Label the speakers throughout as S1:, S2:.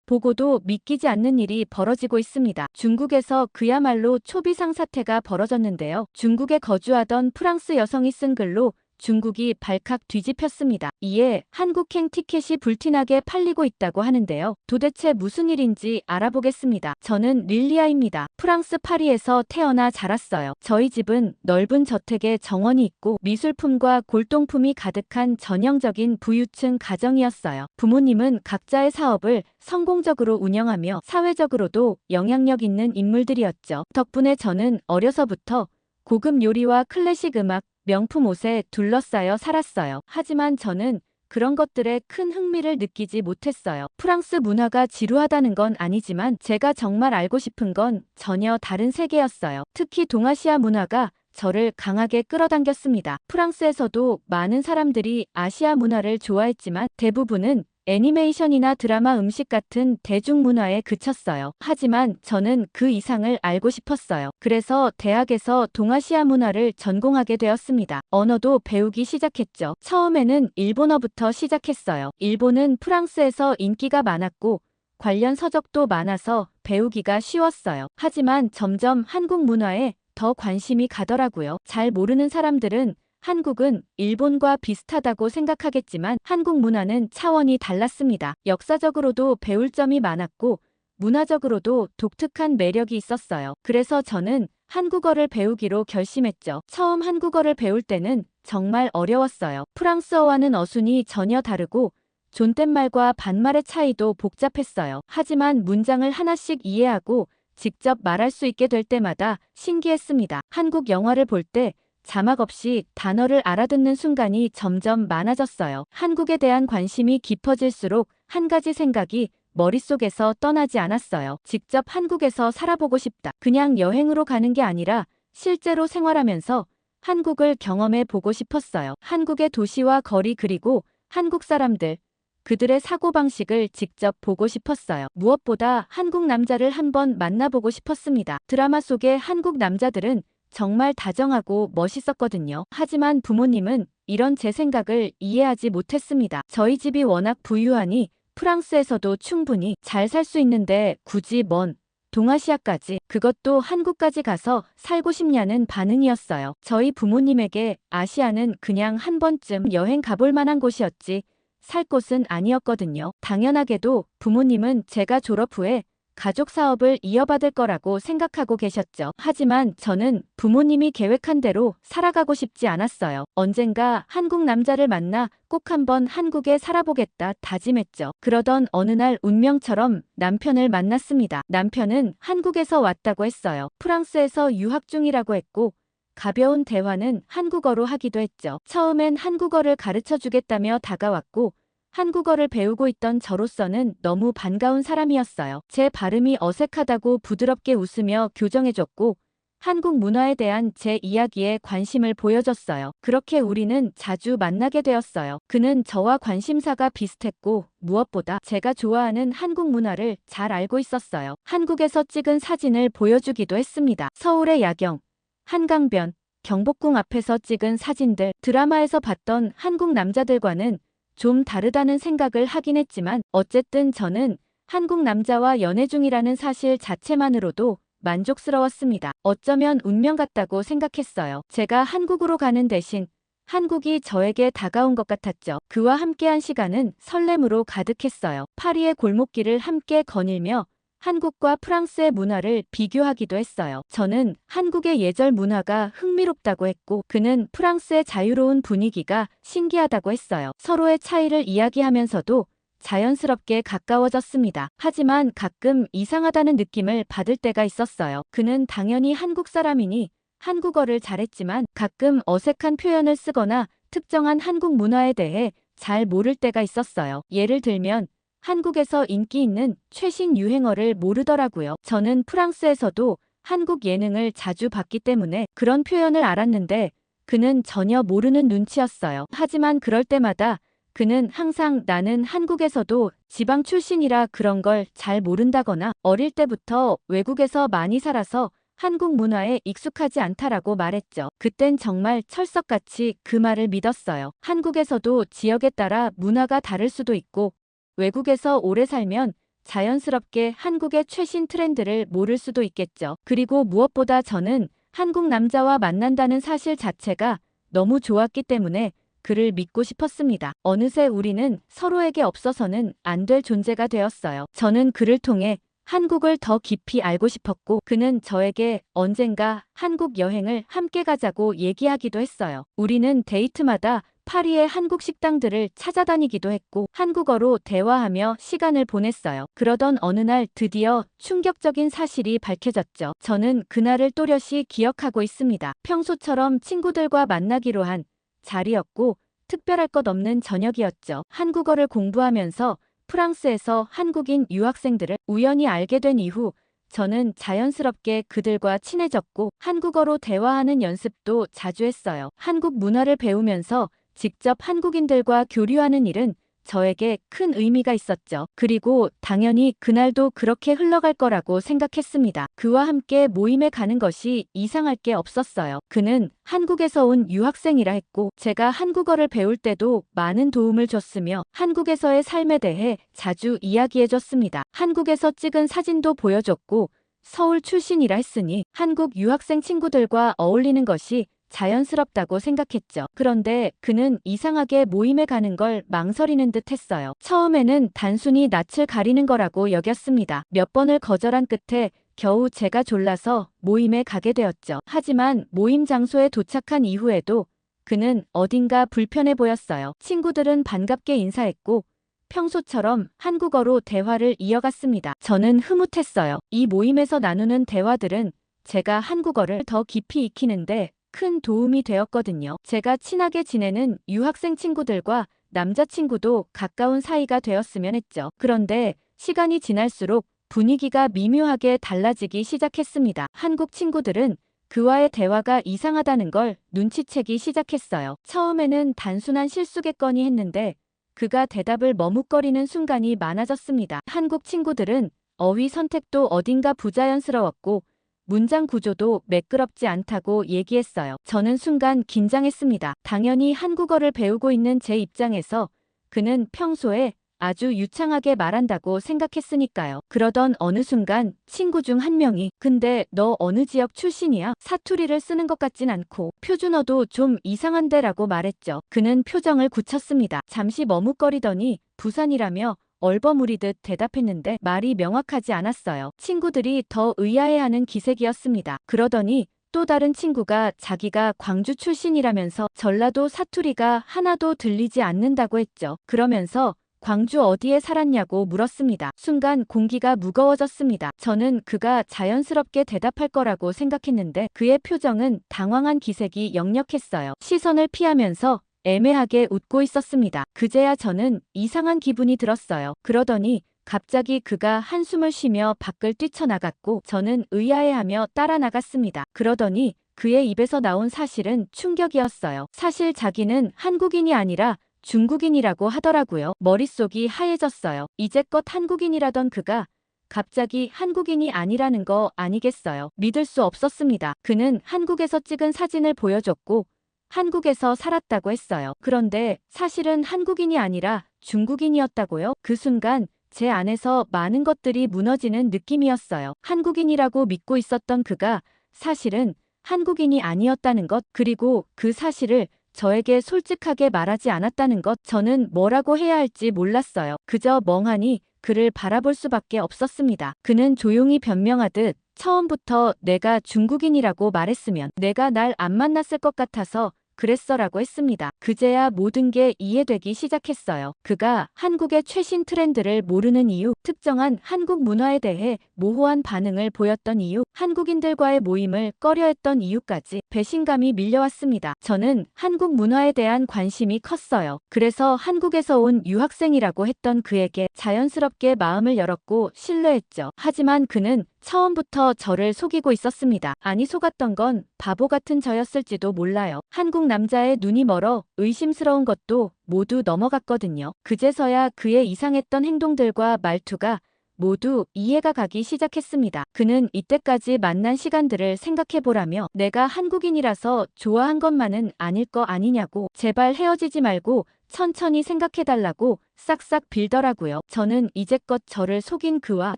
S1: 보고도 믿기지 않는 일이 벌어지고 있습니다. 중국에서 그야말로 초비상 사태가 벌어졌는데요. 중국에 거주하던 프랑스 여성이 쓴 글로 중국이 발칵 뒤집혔습니다. 이에 한국행 티켓이 불티나게 팔리고 있다고 하는데요. 도대체 무슨 일인지 알아보겠습니다. 저는 릴리아입니다. 프랑스 파리에서 태어나 자랐어요. 저희 집은 넓은 저택에 정원이 있고 미술품과 골동품이 가득한 전형적인 부유층 가정이었어요. 부모님은 각자의 사업을 성공적으로 운영하며 사회적으로도 영향력 있는 인물들이었죠. 덕분에 저는 어려서부터 고급 요리와 클래식 음악, 명품 옷에 둘러싸여 살았어요. 하지만 저는 그런 것들에 큰 흥미를 느끼지 못했어요. 프랑스 문화가 지루하다는 건 아니지만 제가 정말 알고 싶은 건 전혀 다른 세계였어요. 특히 동아시아 문화가 저를 강하게 끌어당겼습니다. 프랑스에서도 많은 사람들이 아시아 문화를 좋아했지만 대부분은 애니메이션이나 드라마, 음식 같은 대중문화에 그쳤어요. 하지만 저는 그 이상을 알고 싶었어요. 그래서 대학에서 동아시아 문화를 전공하게 되었습니다. 언어도 배우기 시작했죠. 처음에는 일본어부터 시작했어요. 일본은 프랑스에서 인기가 많았고 관련 서적도 많아서 배우기가 쉬웠어요. 하지만 점점 한국 문화에 더 관심이 가더라고요. 잘 모르는 사람들은 한국은 일본과 비슷하다고 생각하겠지만 한국 문화는 차원이 달랐습니다. 역사적으로도 배울 점이 많았고 문화적으로도 독특한 매력이 있었어요. 그래서 저는 한국어를 배우기로 결심했죠. 처음 한국어를 배울 때는 정말 어려웠어요. 프랑스어와는 어순이 전혀 다르고 존댓말과 반말의 차이도 복잡했어요. 하지만 문장을 하나씩 이해하고 직접 말할 수 있게 될 때마다 신기했습니다. 한국 영화를 볼 때 자막 없이 단어를 알아듣는 순간이 점점 많아졌어요. 한국에 대한 관심이 깊어질수록 한 가지 생각이 머릿속에서 떠나지 않았어요. 직접 한국에서 살아보고 싶다. 그냥 여행으로 가는 게 아니라 실제로 생활하면서 한국을 경험해 보고 싶었어요. 한국의 도시와 거리 그리고 한국 사람들, 그들의 사고방식을 직접 보고 싶었어요. 무엇보다 한국 남자를 한번 만나보고 싶었습니다. 드라마 속의 한국 남자들은 정말 다정하고 멋있었거든요. 하지만 부모님은 이런 제 생각을 이해하지 못했습니다. 저희 집이 워낙 부유하니 프랑스에서도 충분히 잘 살 수 있는데 굳이 먼 동아시아까지, 그것도 한국까지 가서 살고 싶냐는 반응이었어요. 저희 부모님에게 아시아는 그냥 한 번쯤 여행 가볼 만한 곳이었지 살 곳은 아니었거든요. 당연하게도 부모님은 제가 졸업 후에 가족 사업을 이어받을 거라고 생각하고 계셨죠. 하지만 저는 부모님이 계획한 대로 살아가고 싶지 않았어요. 언젠가 한국 남자를 만나 꼭 한번 한국에 살아보겠다 다짐했죠. 그러던 어느 날 운명처럼 남편을 만났습니다. 남편은 한국에서 왔다고 했어요. 프랑스에서 유학 중이라고 했고 가벼운 대화는 한국어로 하기도 했죠. 처음엔 한국어를 가르쳐 주겠다며 다가왔고 한국어를 배우고 있던 저로서는 너무 반가운 사람이었어요. 제 발음이 어색하다고 부드럽게 웃으며 교정해줬고 한국 문화에 대한 제 이야기에 관심을 보여줬어요. 그렇게 우리는 자주 만나게 되었어요. 그는 저와 관심사가 비슷했고 무엇보다 제가 좋아하는 한국 문화를 잘 알고 있었어요. 한국에서 찍은 사진을 보여주기도 했습니다. 서울의 야경, 한강변, 경복궁 앞에서 찍은 사진들, 드라마에서 봤던 한국 남자들과는 좀 다르다는 생각을 하긴 했지만 어쨌든 저는 한국 남자와 연애 중이라는 사실 자체만으로도 만족스러웠습니다. 어쩌면 운명 같다고 생각했어요. 제가 한국으로 가는 대신 한국이 저에게 다가온 것 같았죠. 그와 함께한 시간은 설렘으로 가득했어요. 파리의 골목길을 함께 거닐며 한국과 프랑스의 문화를 비교하기도 했어요. 저는 한국의 예절 문화가 흥미롭다고 했고 그는 프랑스의 자유로운 분위기가 신기하다고 했어요. 서로의 차이를 이야기하면서도 자연스럽게 가까워졌습니다. 하지만 가끔 이상하다는 느낌을 받을 때가 있었어요. 그는 당연히 한국 사람이니 한국어를 잘했지만 가끔 어색한 표현을 쓰거나 특정한 한국 문화에 대해 잘 모를 때가 있었어요. 예를 들면 한국에서 인기 있는 최신 유행어를 모르더라고요. 저는 프랑스에서도 한국 예능을 자주 봤기 때문에 그런 표현을 알았는데 그는 전혀 모르는 눈치였어요. 하지만 그럴 때마다 그는 항상 나는 한국에서도 지방 출신이라 그런 걸 잘 모른다거나 어릴 때부터 외국에서 많이 살아서 한국 문화에 익숙하지 않다라고 말했죠. 그땐 정말 철석같이 그 말을 믿었어요. 한국에서도 지역에 따라 문화가 다를 수도 있고 외국에서 오래 살면 자연스럽게 한국의 최신 트렌드를 모를 수도 있겠죠. 그리고 무엇보다 저는 한국 남자와 만난다는 사실 자체가 너무 좋았기 때문에 그를 믿고 싶었습니다. 어느새 우리는 서로에게 없어서는 안 될 존재가 되었어요. 저는 그를 통해 한국을 더 깊이 알고 싶었고 그는 저에게 언젠가 한국 여행을 함께 가자고 얘기하기도 했어요. 우리는 데이트마다 파리의 한국 식당들을 찾아다니기도 했고 한국어로 대화하며 시간을 보냈어요. 그러던 어느 날 드디어 충격적인 사실이 밝혀졌죠. 저는 그날을 또렷이 기억하고 있습니다. 평소처럼 친구들과 만나기로 한 자리였고 특별할 것 없는 저녁이었죠. 한국어를 공부하면서 프랑스에서 한국인 유학생들을 우연히 알게 된 이후 저는 자연스럽게 그들과 친해졌고 한국어로 대화하는 연습도 자주 했어요. 한국 문화를 배우면서 직접 한국인들과 교류하는 일은 저에게 큰 의미가 있었죠. 그리고 당연히 그날도 그렇게 흘러갈 거라고 생각했습니다. 그와 함께 모임에 가는 것이 이상할 게 없었어요. 그는 한국에서 온 유학생이라 했고 제가 한국어를 배울 때도 많은 도움을 줬으며 한국에서의 삶에 대해 자주 이야기해줬습니다. 한국에서 찍은 사진도 보여줬고 서울 출신이라 했으니 한국 유학생 친구들과 어울리는 것이 자연스럽다고 생각했죠. 그런데 그는 이상하게 모임에 가는 걸 망설이는 듯 했어요. 처음에는 단순히 낯을 가리는 거라고 여겼습니다. 몇 번을 거절한 끝에 겨우 제가 졸라서 모임에 가게 되었죠. 하지만 모임 장소에 도착한 이후에도 그는 어딘가 불편해 보였어요. 친구들은 반갑게 인사했고 평소처럼 한국어로 대화를 이어갔습니다. 저는 흐뭇했어요. 이 모임에서 나누는 대화들은 제가 한국어를 더 깊이 익히는데 큰 도움이 되었거든요. 제가 친하게 지내는 유학생 친구들과 남자친구도 가까운 사이가 되었으면 했죠. 그런데 시간이 지날수록 분위기가 미묘하게 달라지기 시작했습니다. 한국 친구들은 그와의 대화가 이상하다는 걸 눈치채기 시작했어요. 처음에는 단순한 실수겠거니 했는데 그가 대답을 머뭇거리는 순간이 많아졌습니다. 한국 친구들은 어휘 선택도 어딘가 부자연스러웠고 문장 구조도 매끄럽지 않다고 얘기했어요. 저는 순간 긴장했습니다. 당연히 한국어를 배우고 있는 제 입장에서 그는 평소에 아주 유창하게 말한다고 생각했으니까요. 그러던 어느 순간 친구 중 한 명이 근데 너 어느 지역 출신이야? 사투리를 쓰는 것 같진 않고 표준어도 좀 이상한데 라고 말했죠. 그는 표정을 굳혔습니다. 잠시 머뭇거리더니 부산이라며 얼버무리듯 대답했는데 말이 명확하지 않았어요. 친구들이 더 의아해하는 기색이었습니다. 그러더니 또 다른 친구가 자기가 광주 출신이라면서 전라도 사투리가 하나도 들리지 않는다고 했죠. 그러면서 광주 어디에 살았냐고 물었습니다. 순간 공기가 무거워졌습니다. 저는 그가 자연스럽게 대답할 거라고 생각했는데 그의 표정은 당황한 기색이 역력했어요. 시선을 피하면서 애매하게 웃고 있었습니다. 그제야 저는 이상한 기분이 들었어요. 그러더니 갑자기 그가 한숨을 쉬며 밖을 뛰쳐나갔고 저는 의아해하며 따라 나갔습니다. 그러더니 그의 입에서 나온 사실은 충격이었어요. 사실 자기는 한국인이 아니라 중국인이라고 하더라고요. 머릿속이 하얘졌어요. 이제껏 한국인이라던 그가 갑자기 한국인이 아니라는 거 아니겠어요. 믿을 수 없었습니다. 그는 한국에서 찍은 사진을 보여줬고 한국에서 살았다고 했어요. 그런데 사실은 한국인이 아니라 중국인이었다고요? 그 순간 제 안에서 많은 것들이 무너지는 느낌이었어요. 한국인이라고 믿고 있었던 그가 사실은 한국인이 아니었다는 것, 그리고 그 사실을 저에게 솔직하게 말하지 않았다는 것, 저는 뭐라고 해야 할지 몰랐어요. 그저 멍하니 그를 바라볼 수밖에 없었습니다. 그는 조용히 변명하듯 처음부터 내가 중국인이라고 말했으면 내가 날 안 만났을 것 같아서 그랬어라고 했습니다. 그제야 모든 게 이해되기 시작했어요. 그가 한국의 최신 트렌드를 모르는 이유, 특정한 한국 문화에 대해 모호한 반응을 보였던 이유, 한국인들과의 모임을 꺼려했던 이유까지 배신감이 밀려왔습니다. 저는 한국 문화에 대한 관심이 컸어요. 그래서 한국에서 온 유학생이라고 했던 그에게 자연스럽게 마음을 열었고 신뢰했죠. 하지만 그는 처음부터 저를 속이고 있었습니다. 아니, 속았던 건 바보 같은 저였을지도 몰라요. 한국 남자의 눈이 멀어 의심스러운 것도 모두 넘어갔거든요. 그제서야 그의 이상했던 행동들과 말투가 모두 이해가 가기 시작했습니다. 그는 이때까지 만난 시간들을 생각해보라며 내가 한국인이라서 좋아한 것만은 아닐 거 아니냐고 제발 헤어지지 말고 천천히 생각해달라고 싹싹 빌더라고요. 저는 이제껏 저를 속인 그와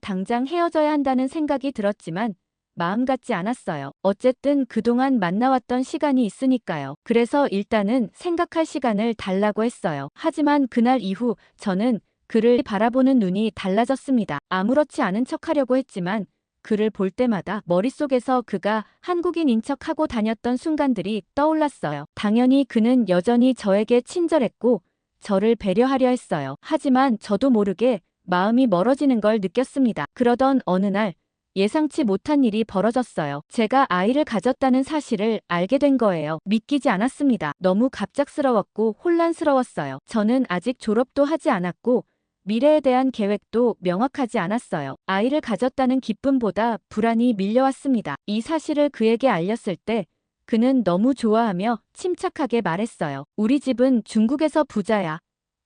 S1: 당장 헤어져야 한다는 생각이 들었지만 마음 같지 않았어요. 어쨌든 그동안 만나왔던 시간이 있으니까요. 그래서 일단은 생각할 시간을 달라고 했어요. 하지만 그날 이후 저는 그를 바라보는 눈이 달라졌습니다. 아무렇지 않은 척하려고 했지만 그를 볼 때마다 머릿속에서 그가 한국인인 척하고 다녔던 순간들이 떠올랐어요. 당연히 그는 여전히 저에게 친절했고 저를 배려하려 했어요. 하지만 저도 모르게 마음이 멀어지는 걸 느꼈습니다. 그러던 어느 날 예상치 못한 일이 벌어졌어요. 제가 아이를 가졌다는 사실을 알게 된 거예요. 믿기지 않았습니다. 너무 갑작스러웠고 혼란스러웠어요. 저는 아직 졸업도 하지 않았고 미래에 대한 계획도 명확하지 않았어요. 아이를 가졌다는 기쁨보다 불안이 밀려왔습니다. 이 사실을 그에게 알렸을 때 그는 너무 좋아하며 침착하게 말했어요. 우리 집은 중국에서 부자야.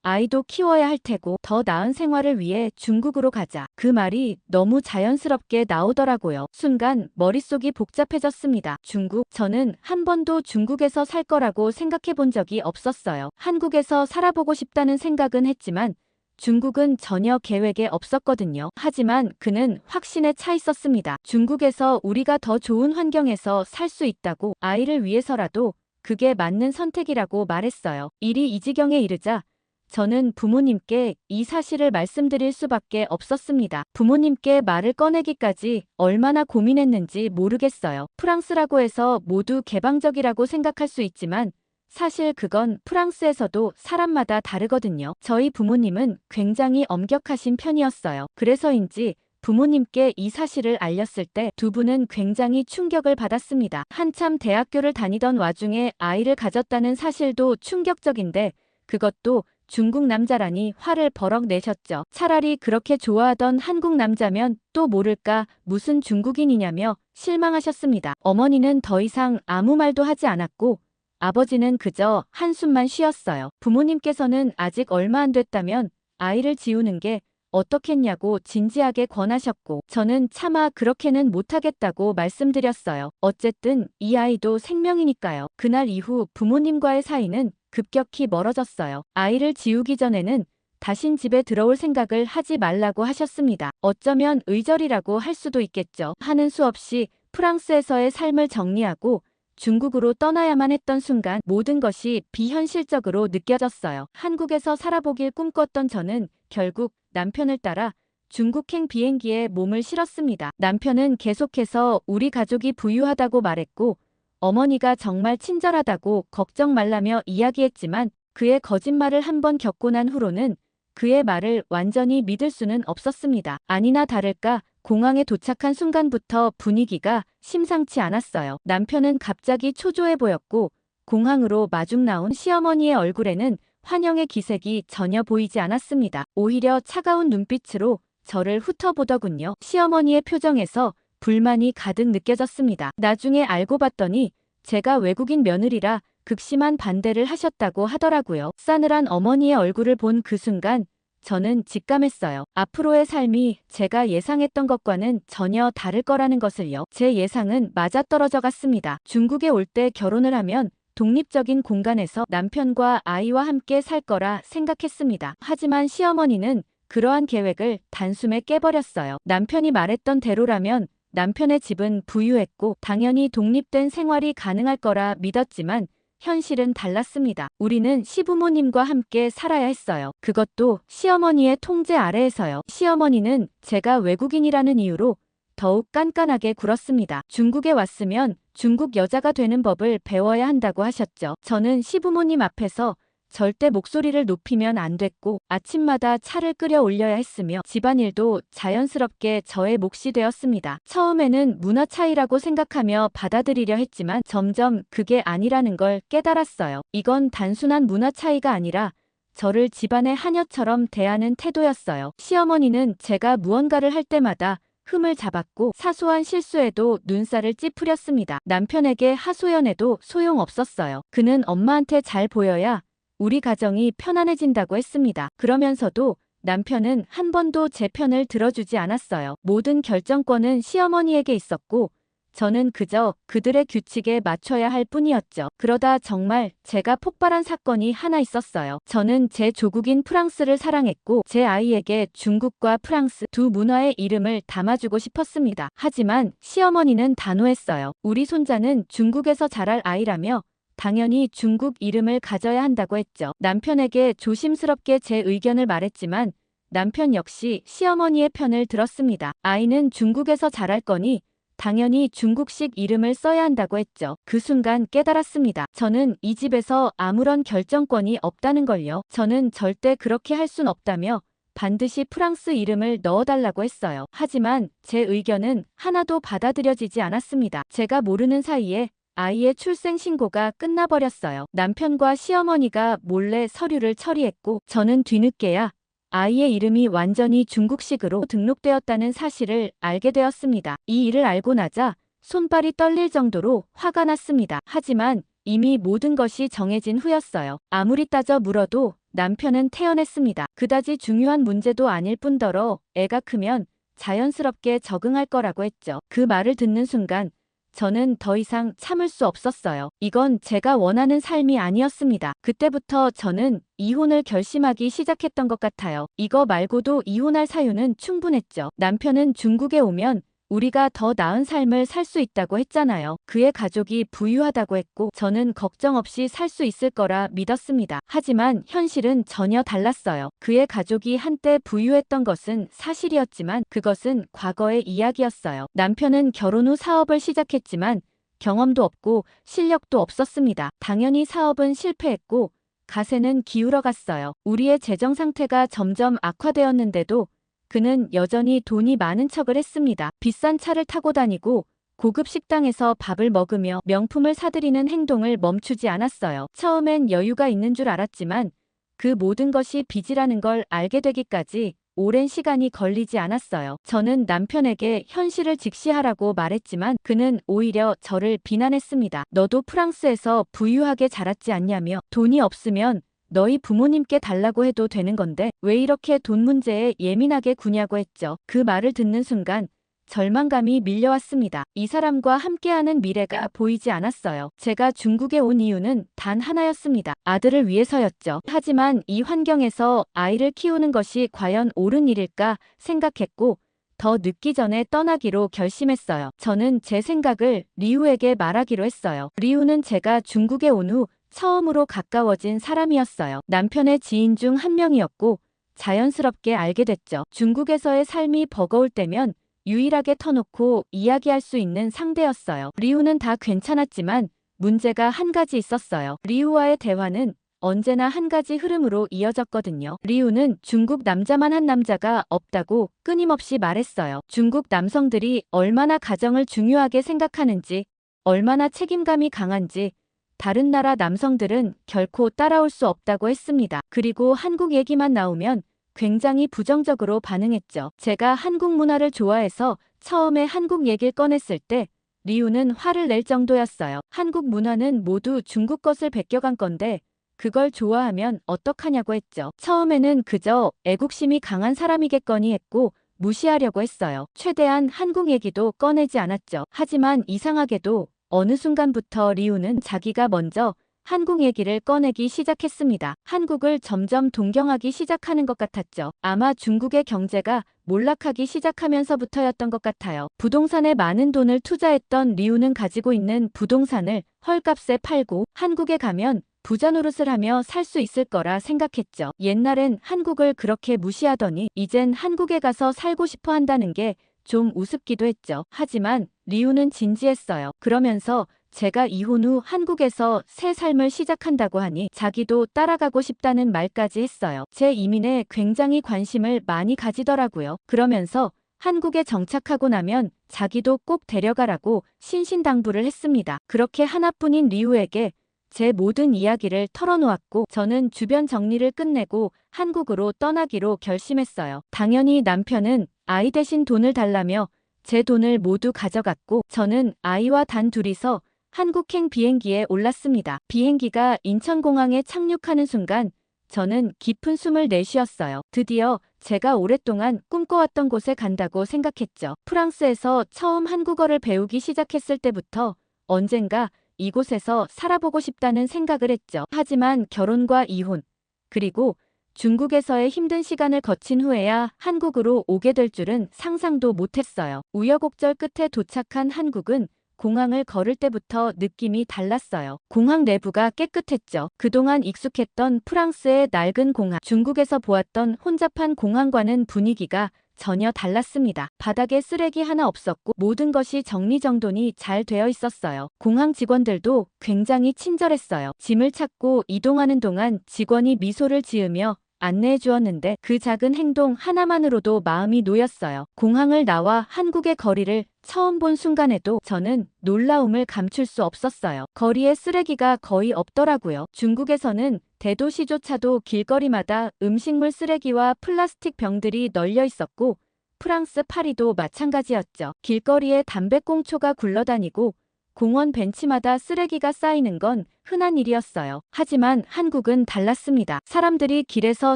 S1: 아이도 키워야 할 테고 더 나은 생활을 위해 중국으로 가자. 그 말이 너무 자연스럽게 나오더라고요. 순간 머릿속이 복잡해졌습니다. 중국? 저는 한 번도 중국에서 살 거라고 생각해 본 적이 없었어요. 한국에서 살아보고 싶다는 생각은 했지만 중국은 전혀 계획에 없었거든요. 하지만 그는 확신에 차 있었습니다. 중국에서 우리가 더 좋은 환경에서 살 수 있다고, 아이를 위해서라도 그게 맞는 선택이라고 말했어요. 일이 이 지경에 이르자 저는 부모님께 이 사실을 말씀드릴 수밖에 없었습니다. 부모님께 말을 꺼내기까지 얼마나 고민했는지 모르겠어요. 프랑스라고 해서 모두 개방적이라고 생각할 수 있지만 사실 그건 프랑스에서도 사람마다 다르거든요. 저희 부모님은 굉장히 엄격하신 편이었어요. 그래서인지 부모님께 이 사실을 알렸을 때 두 분은 굉장히 충격을 받았습니다. 한참 대학교를 다니던 와중에 아이를 가졌다는 사실도 충격적인데 그것도 중국 남자라니 화를 버럭 내셨죠. 차라리 그렇게 좋아하던 한국 남자면 또 모를까 무슨 중국인이냐며 실망하셨습니다. 어머니는 더 이상 아무 말도 하지 않았고 아버지는 그저 한숨만 쉬었어요. 부모님께서는 아직 얼마 안 됐다면 아이를 지우는 게 어떻겠냐고 진지하게 권하셨고 저는 차마 그렇게는 못하겠다고 말씀드렸어요. 어쨌든 이 아이도 생명이니까요. 그날 이후 부모님과의 사이는 급격히 멀어졌어요. 아이를 지우기 전에는 다신 집에 들어올 생각을 하지 말라고 하셨습니다. 어쩌면 의절이라고 할 수도 있겠죠. 하는 수 없이 프랑스에서의 삶을 정리하고 중국으로 떠나야만 했던 순간 모든 것이 비현실적으로 느껴졌어요. 한국에서 살아보길 꿈꿨던 저는 결국 남편을 따라 중국행 비행기에 몸을 실었습니다. 남편은 계속해서 우리 가족이 부유하다고 말했고 어머니가 정말 친절하다고 걱정 말라며 이야기했지만 그의 거짓말을 한번 겪고 난 후로는 그의 말을 완전히 믿을 수는 없었습니다. 아니나 다를까 공항에 도착한 순간부터 분위기가 심상치 않았어요. 남편은 갑자기 초조해 보였고 공항으로 마중 나온 시어머니의 얼굴에는 환영의 기색이 전혀 보이지 않았습니다. 오히려 차가운 눈빛으로 저를 훑어보더군요. 시어머니의 표정에서 불만이 가득 느껴졌습니다. 나중에 알고 봤더니 제가 외국인 며느리라 극심한 반대를 하셨다고 하더라고요. 싸늘한 어머니의 얼굴을 본 그 순간 저는 직감했어요. 앞으로의 삶이 제가 예상했던 것과는 전혀 다를 거라는 것을요. 제 예상은 맞아떨어져 갔습니다. 중국에 올 때 결혼을 하면 독립적인 공간에서 남편과 아이와 함께 살 거라 생각했습니다. 하지만 시어머니는 그러한 계획을 단숨에 깨버렸어요. 남편이 말했던 대로라면 남편의 집은 부유했고 당연히 독립된 생활이 가능할 거라 믿었지만 현실은 달랐습니다. 우리는 시부모님과 함께 살아야 했어요. 그것도 시어머니의 통제 아래에서요. 시어머니는 제가 외국인이라는 이유로 더욱 깐깐하게 굴었습니다. 중국에 왔으면 중국 여자가 되는 법을 배워야 한다고 하셨죠. 저는 시부모님 앞에서 절대 목소리를 높이면 안 됐고 아침마다 차를 끓여 올려야 했으며 집안일도 자연스럽게 저의 몫이 되었습니다. 처음에는 문화 차이라고 생각하며 받아들이려 했지만 점점 그게 아니라는 걸 깨달았어요. 이건 단순한 문화 차이가 아니라 저를 집안의 하녀처럼 대하는 태도였어요. 시어머니는 제가 무언가를 할 때마다 흠을 잡았고 사소한 실수에도 눈살을 찌푸렸습니다. 남편에게 하소연해도 소용없었어요. 그는 엄마한테 잘 보여야 우리 가정이 편안해진다고 했습니다. 그러면서도 남편은 한 번도 제 편을 들어주지 않았어요. 모든 결정권은 시어머니에게 있었고 저는 그저 그들의 규칙에 맞춰야 할 뿐이었죠. 그러다 정말 제가 폭발한 사건이 하나 있었어요. 저는 제 조국인 프랑스를 사랑했고 제 아이에게 중국과 프랑스 두 문화의 이름을 담아주고 싶었습니다. 하지만 시어머니는 단호했어요. 우리 손자는 중국에서 자랄 아이라며 당연히 중국 이름을 가져야 한다고 했죠. 남편에게 조심스럽게 제 의견을 말했지만 남편 역시 시어머니의 편을 들었습니다. 아이는 중국에서 자랄 거니 당연히 중국식 이름을 써야 한다고 했죠. 그 순간 깨달았습니다. 저는 이 집에서 아무런 결정권이 없다는 걸요. 저는 절대 그렇게 할 순 없다며 반드시 프랑스 이름을 넣어달라고 했어요. 하지만 제 의견은 하나도 받아들여지지 않았습니다. 제가 모르는 사이에 아이의 출생 신고가 끝나버렸어요. 남편과 시어머니가 몰래 서류를 처리했고 저는 뒤늦게야 아이의 이름이 완전히 중국식으로 등록되었다는 사실을 알게 되었습니다. 이 일을 알고 나자 손발이 떨릴 정도로 화가 났습니다. 하지만 이미 모든 것이 정해진 후였어요. 아무리 따져 물어도 남편은 태연했습니다. 그다지 중요한 문제도 아닐 뿐더러 애가 크면 자연스럽게 적응할 거라고 했죠. 그 말을 듣는 순간 저는 더 이상 참을 수 없었어요. 이건 제가 원하는 삶이 아니었습니다. 그때부터 저는 이혼을 결심하기 시작했던 것 같아요. 이거 말고도 이혼할 사유는 충분했죠. 남편은 중국에 오면 우리가 더 나은 삶을 살 수 있다고 했잖아요. 그의 가족이 부유하다고 했고 저는 걱정 없이 살 수 있을 거라 믿었습니다. 하지만 현실은 전혀 달랐어요. 그의 가족이 한때 부유했던 것은 사실이었지만 그것은 과거의 이야기였어요. 남편은 결혼 후 사업을 시작했지만 경험도 없고 실력도 없었습니다. 당연히 사업은 실패했고 가세는 기울어갔어요. 우리의 재정 상태가 점점 악화되었는데도 그는 여전히 돈이 많은 척을 했습니다. 비싼 차를 타고 다니고 고급 식당에서 밥을 먹으며 명품을 사들이는 행동을 멈추지 않았어요. 처음엔 여유가 있는 줄 알았지만 그 모든 것이 빚이라는 걸 알게 되기까지 오랜 시간이 걸리지 않았어요. 저는 남편에게 현실을 직시하라고 말했지만 그는 오히려 저를 비난했습니다. 너도 프랑스에서 부유하게 자랐지 않냐며 돈이 없으면 너희 부모님께 달라고 해도 되는 건데 왜 이렇게 돈 문제에 예민하게 구냐고 했죠. 그 말을 듣는 순간 절망감이 밀려왔습니다. 이 사람과 함께하는 미래가 보이지 않았어요. 제가 중국에 온 이유는 단 하나였습니다. 아들을 위해서였죠. 하지만 이 환경에서 아이를 키우는 것이 과연 옳은 일일까 생각했고 더 늦기 전에 떠나기로 결심했어요. 저는 제 생각을 리우에게 말하기로 했어요. 리우는 제가 중국에 온 후 처음으로 가까워진 사람이었어요. 남편의 지인 중 한 명이었고 자연스럽게 알게 됐죠. 중국에서의 삶이 버거울 때면 유일하게 터놓고 이야기할 수 있는 상대였어요. 리우는 다 괜찮았지만 문제가 한 가지 있었어요. 리우와의 대화는 언제나 한 가지 흐름으로 이어졌거든요. 리우는 중국 남자만 한 남자가 없다고 끊임없이 말했어요. 중국 남성들이 얼마나 가정을 중요하게 생각하는지, 얼마나 책임감이 강한지 다른 나라 남성들은 결코 따라올 수 없다고 했습니다. 그리고 한국 얘기만 나오면 굉장히 부정적으로 반응했죠. 제가 한국 문화를 좋아해서 처음에 한국 얘기를 꺼냈을 때 리우는 화를 낼 정도였어요. 한국 문화는 모두 중국 것을 베껴간 건데 그걸 좋아하면 어떡하냐고 했죠. 처음에는 그저 애국심이 강한 사람이겠거니 했고 무시하려고 했어요. 최대한 한국 얘기도 꺼내지 않았죠. 하지만 이상하게도 어느 순간부터 리우는 자기가 먼저 한국 얘기를 꺼내기 시작했습니다. 한국을 점점 동경하기 시작하는 것 같았죠. 아마 중국의 경제가 몰락하기 시작하면서부터였던 것 같아요. 부동산에 많은 돈을 투자했던 리우는 가지고 있는 부동산을 헐값에 팔고 한국에 가면 부자 노릇을 하며 살 수 있을 거라 생각했죠. 옛날엔 한국을 그렇게 무시하더니 이젠 한국에 가서 살고 싶어 한다는 게 좀 우습기도 했죠. 하지만 리우는 진지했어요. 그러면서 제가 이혼 후 한국에서 새 삶을 시작한다고 하니 자기도 따라가고 싶다는 말까지 했어요. 제 이민에 굉장히 관심을 많이 가지더라고요. 그러면서 한국에 정착하고 나면 자기도 꼭 데려가라고 신신당부를 했습니다. 그렇게 하나뿐인 리우에게 제 모든 이야기를 털어놓았고 저는 주변 정리를 끝내고 한국으로 떠나기로 결심했어요. 당연히 남편은 아이 대신 돈을 달라며 제 돈을 모두 가져갔고 저는 아이와 단 둘이서 한국행 비행기에 올랐습니다. 비행기가 인천공항에 착륙하는 순간 저는 깊은 숨을 내쉬었어요. 드디어 제가 오랫동안 꿈꿔왔던 곳에 간다고 생각했죠. 프랑스에서 처음 한국어를 배우기 시작했을 때부터 언젠가 이곳에서 살아보고 싶다는 생각을 했죠. 하지만 결혼과 이혼, 그리고 중국에서의 힘든 시간을 거친 후에야 한국으로 오게 될 줄은 상상도 못했어요. 우여곡절 끝에 도착한 한국은 공항을 걸을 때부터 느낌이 달랐어요. 공항 내부가 깨끗했죠. 그동안 익숙했던 프랑스의 낡은 공항, 중국에서 보았던 혼잡한 공항과는 분위기가 전혀 달랐습니다. 바닥에 쓰레기 하나 없었고 모든 것이 정리정돈이 잘 되어 있었어요. 공항 직원들도 굉장히 친절했어요. 짐을 찾고 이동하는 동안 직원이 미소를 지으며 안내해 주었는데 그 작은 행동 하나만으로도 마음이 놓였어요. 공항을 나와 한국의 거리를 처음 본 순간에도 저는 놀라움을 감출 수 없었어요. 거리에 쓰레기가 거의 없더라고요. 중국에서는 대도시조차도 길거리마다 음식물 쓰레기와 플라스틱 병들이 널려 있었고 프랑스 파리도 마찬가지였죠. 길거리에 담배꽁초가 굴러다니고 공원 벤치마다 쓰레기가 쌓이는 건 흔한 일이었어요. 하지만 한국은 달랐습니다. 사람들이 길에서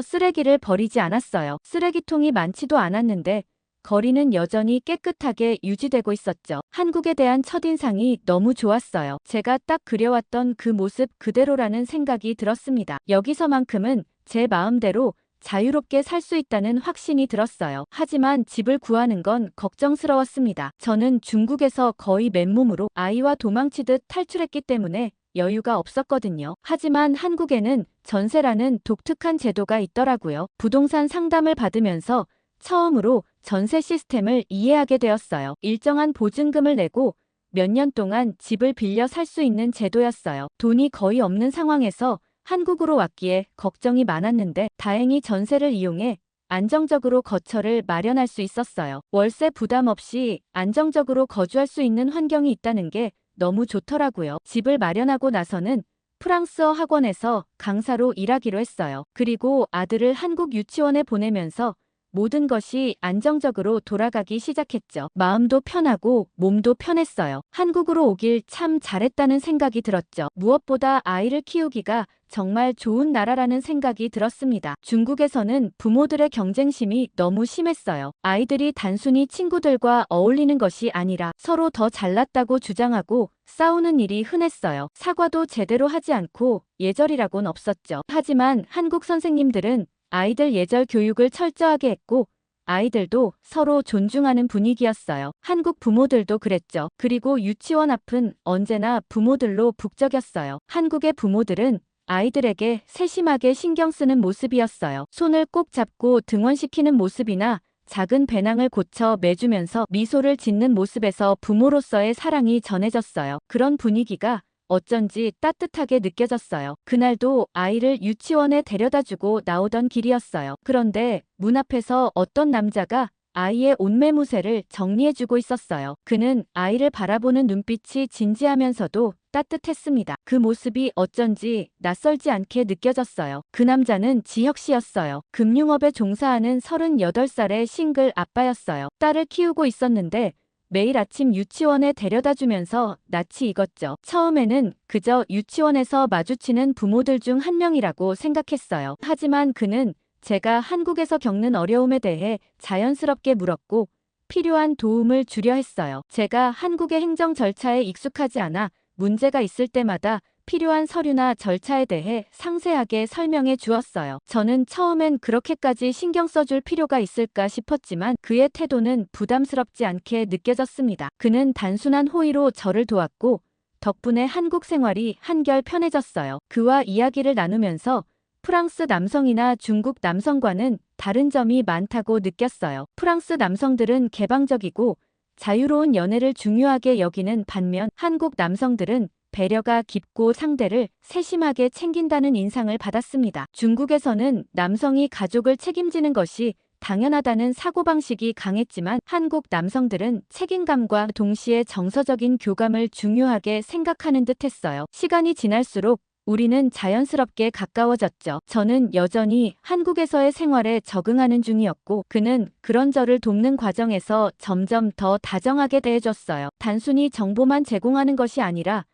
S1: 쓰레기를 버리지 않았어요. 쓰레기통이 많지도 않았는데 거리는 여전히 깨끗하게 유지되고 있었죠. 한국에 대한 첫인상이 너무 좋았어요. 제가 딱 그려왔던 그 모습 그대로라는 생각이 들었습니다. 여기서만큼은 제 마음대로 자유롭게 살 수 있다는 확신이 들었어요. 하지만 집을 구하는 건 걱정스러웠습니다. 저는 중국에서 거의 맨몸으로 아이와 도망치듯 탈출했기 때문에 여유가 없었거든요. 하지만 한국에는 전세라는 독특한 제도가 있더라고요. 부동산 상담을 받으면서 처음으로 전세 시스템을 이해하게 되었어요. 일정한 보증금을 내고 몇 년 동안 집을 빌려 살 수 있는 제도였어요. 돈이 거의 없는 상황에서 한국으로 왔기에 걱정이 많았는데 다행히 전세를 이용해 안정적으로 거처를 마련할 수 있었어요. 월세 부담 없이 안정적으로 거주할 수 있는 환경이 있다는 게 너무 좋더라고요. 집을 마련하고 나서는 프랑스어 학원에서 강사로 일하기로 했어요. 그리고 아들을 한국 유치원에 보내면서 모든 것이 안정적으로 돌아가기 시작했죠. 마음도 편하고 몸도 편했어요. 한국으로 오길 참 잘했다는 생각이 들었죠. 무엇보다 아이를 키우기가 정말 좋은 나라라는 생각이 들었습니다. 중국에서는 부모들의 경쟁심이 너무 심했어요. 아이들이 단순히 친구들과 어울리는 것이 아니라 서로 더 잘났다고 주장하고 싸우는 일이 흔했어요. 사과도 제대로 하지 않고 예절이라곤 없었죠. 하지만 한국 선생님들은 아이들 예절 교육을 철저하게 했고 아이들도 서로 존중하는 분위기였어요. 한국 부모들도 그랬죠. 그리고 유치원 앞은 언제나 부모들로 북적였어요. 한국의 부모들은 아이들에게 세심하게 신경 쓰는 모습이었어요. 손을 꼭 잡고 등원시키는 모습이나 작은 배낭을 고쳐 매주면서 미소를 짓는 모습에서 부모로서의 사랑이 전해졌어요. 그런 분위기가 어쩐지 따뜻하게 느껴졌어요. 그날도 아이를 유치원에 데려다주고 나오던 길이었어요. 그런데 문 앞에서 어떤 남자가 아이의 옷매무새를 정리해주고 있었어요. 그는 아이를 바라보는 눈빛이 진지하면서도 따뜻했습니다. 그 모습이 어쩐지 낯설지 않게 느껴졌어요. 그 남자는 지혁 씨였어요. 금융업에 종사하는 38살의 싱글 아빠였어요. 딸을 키우고 있었는데 매일 아침 유치원에 데려다주면서 낯이 익었죠. 처음에는 그저 유치원에서 마주치는 부모들 중 한 명이라고 생각했어요. 하지만 그는 제가 한국에서 겪는 어려움에 대해 자연스럽게 물었고 필요한 도움을 주려 했어요. 제가 한국의 행정 절차에 익숙하지 않아 문제가 있을 때마다 필요한 서류나 절차에 대해 상세하게 설명해 주었어요. 저는 처음엔 그렇게까지 신경 써줄 필요가 있을까 싶었지만 그의 태도는 부담스럽지 않게 느껴졌습니다. 그는 단순한 호의로 저를 도왔고 덕분에 한국 생활이 한결 편해졌어요. 그와 이야기를 나누면서 프랑스 남성이나 중국 남성과는 다른 점이 많다고 느꼈어요. 프랑스 남성들은 개방적이고 자유로운 연애를 중요하게 여기는 반면 한국 남성들은 배려가 깊고 상대를 세심하게 챙긴다는 인상을 받았습니다. 중국에서는 남성이 가족을 책임지는 것이 당연하다는 사고방식이 강했지만 한국 남성들은 책임감과 동시에 정서적인 교감을 중요하게 생각하는 듯했어요. 시간이 지날수록 우리는 자연스럽게 가까워졌죠. 저는 여전히 한국에서의 생활에 적응하는 중이었고 그는 그런 저를 돕는 과정에서 점점 더 다정하게 대해줬어요. 단순히 정보만 제공하는 것이 아니라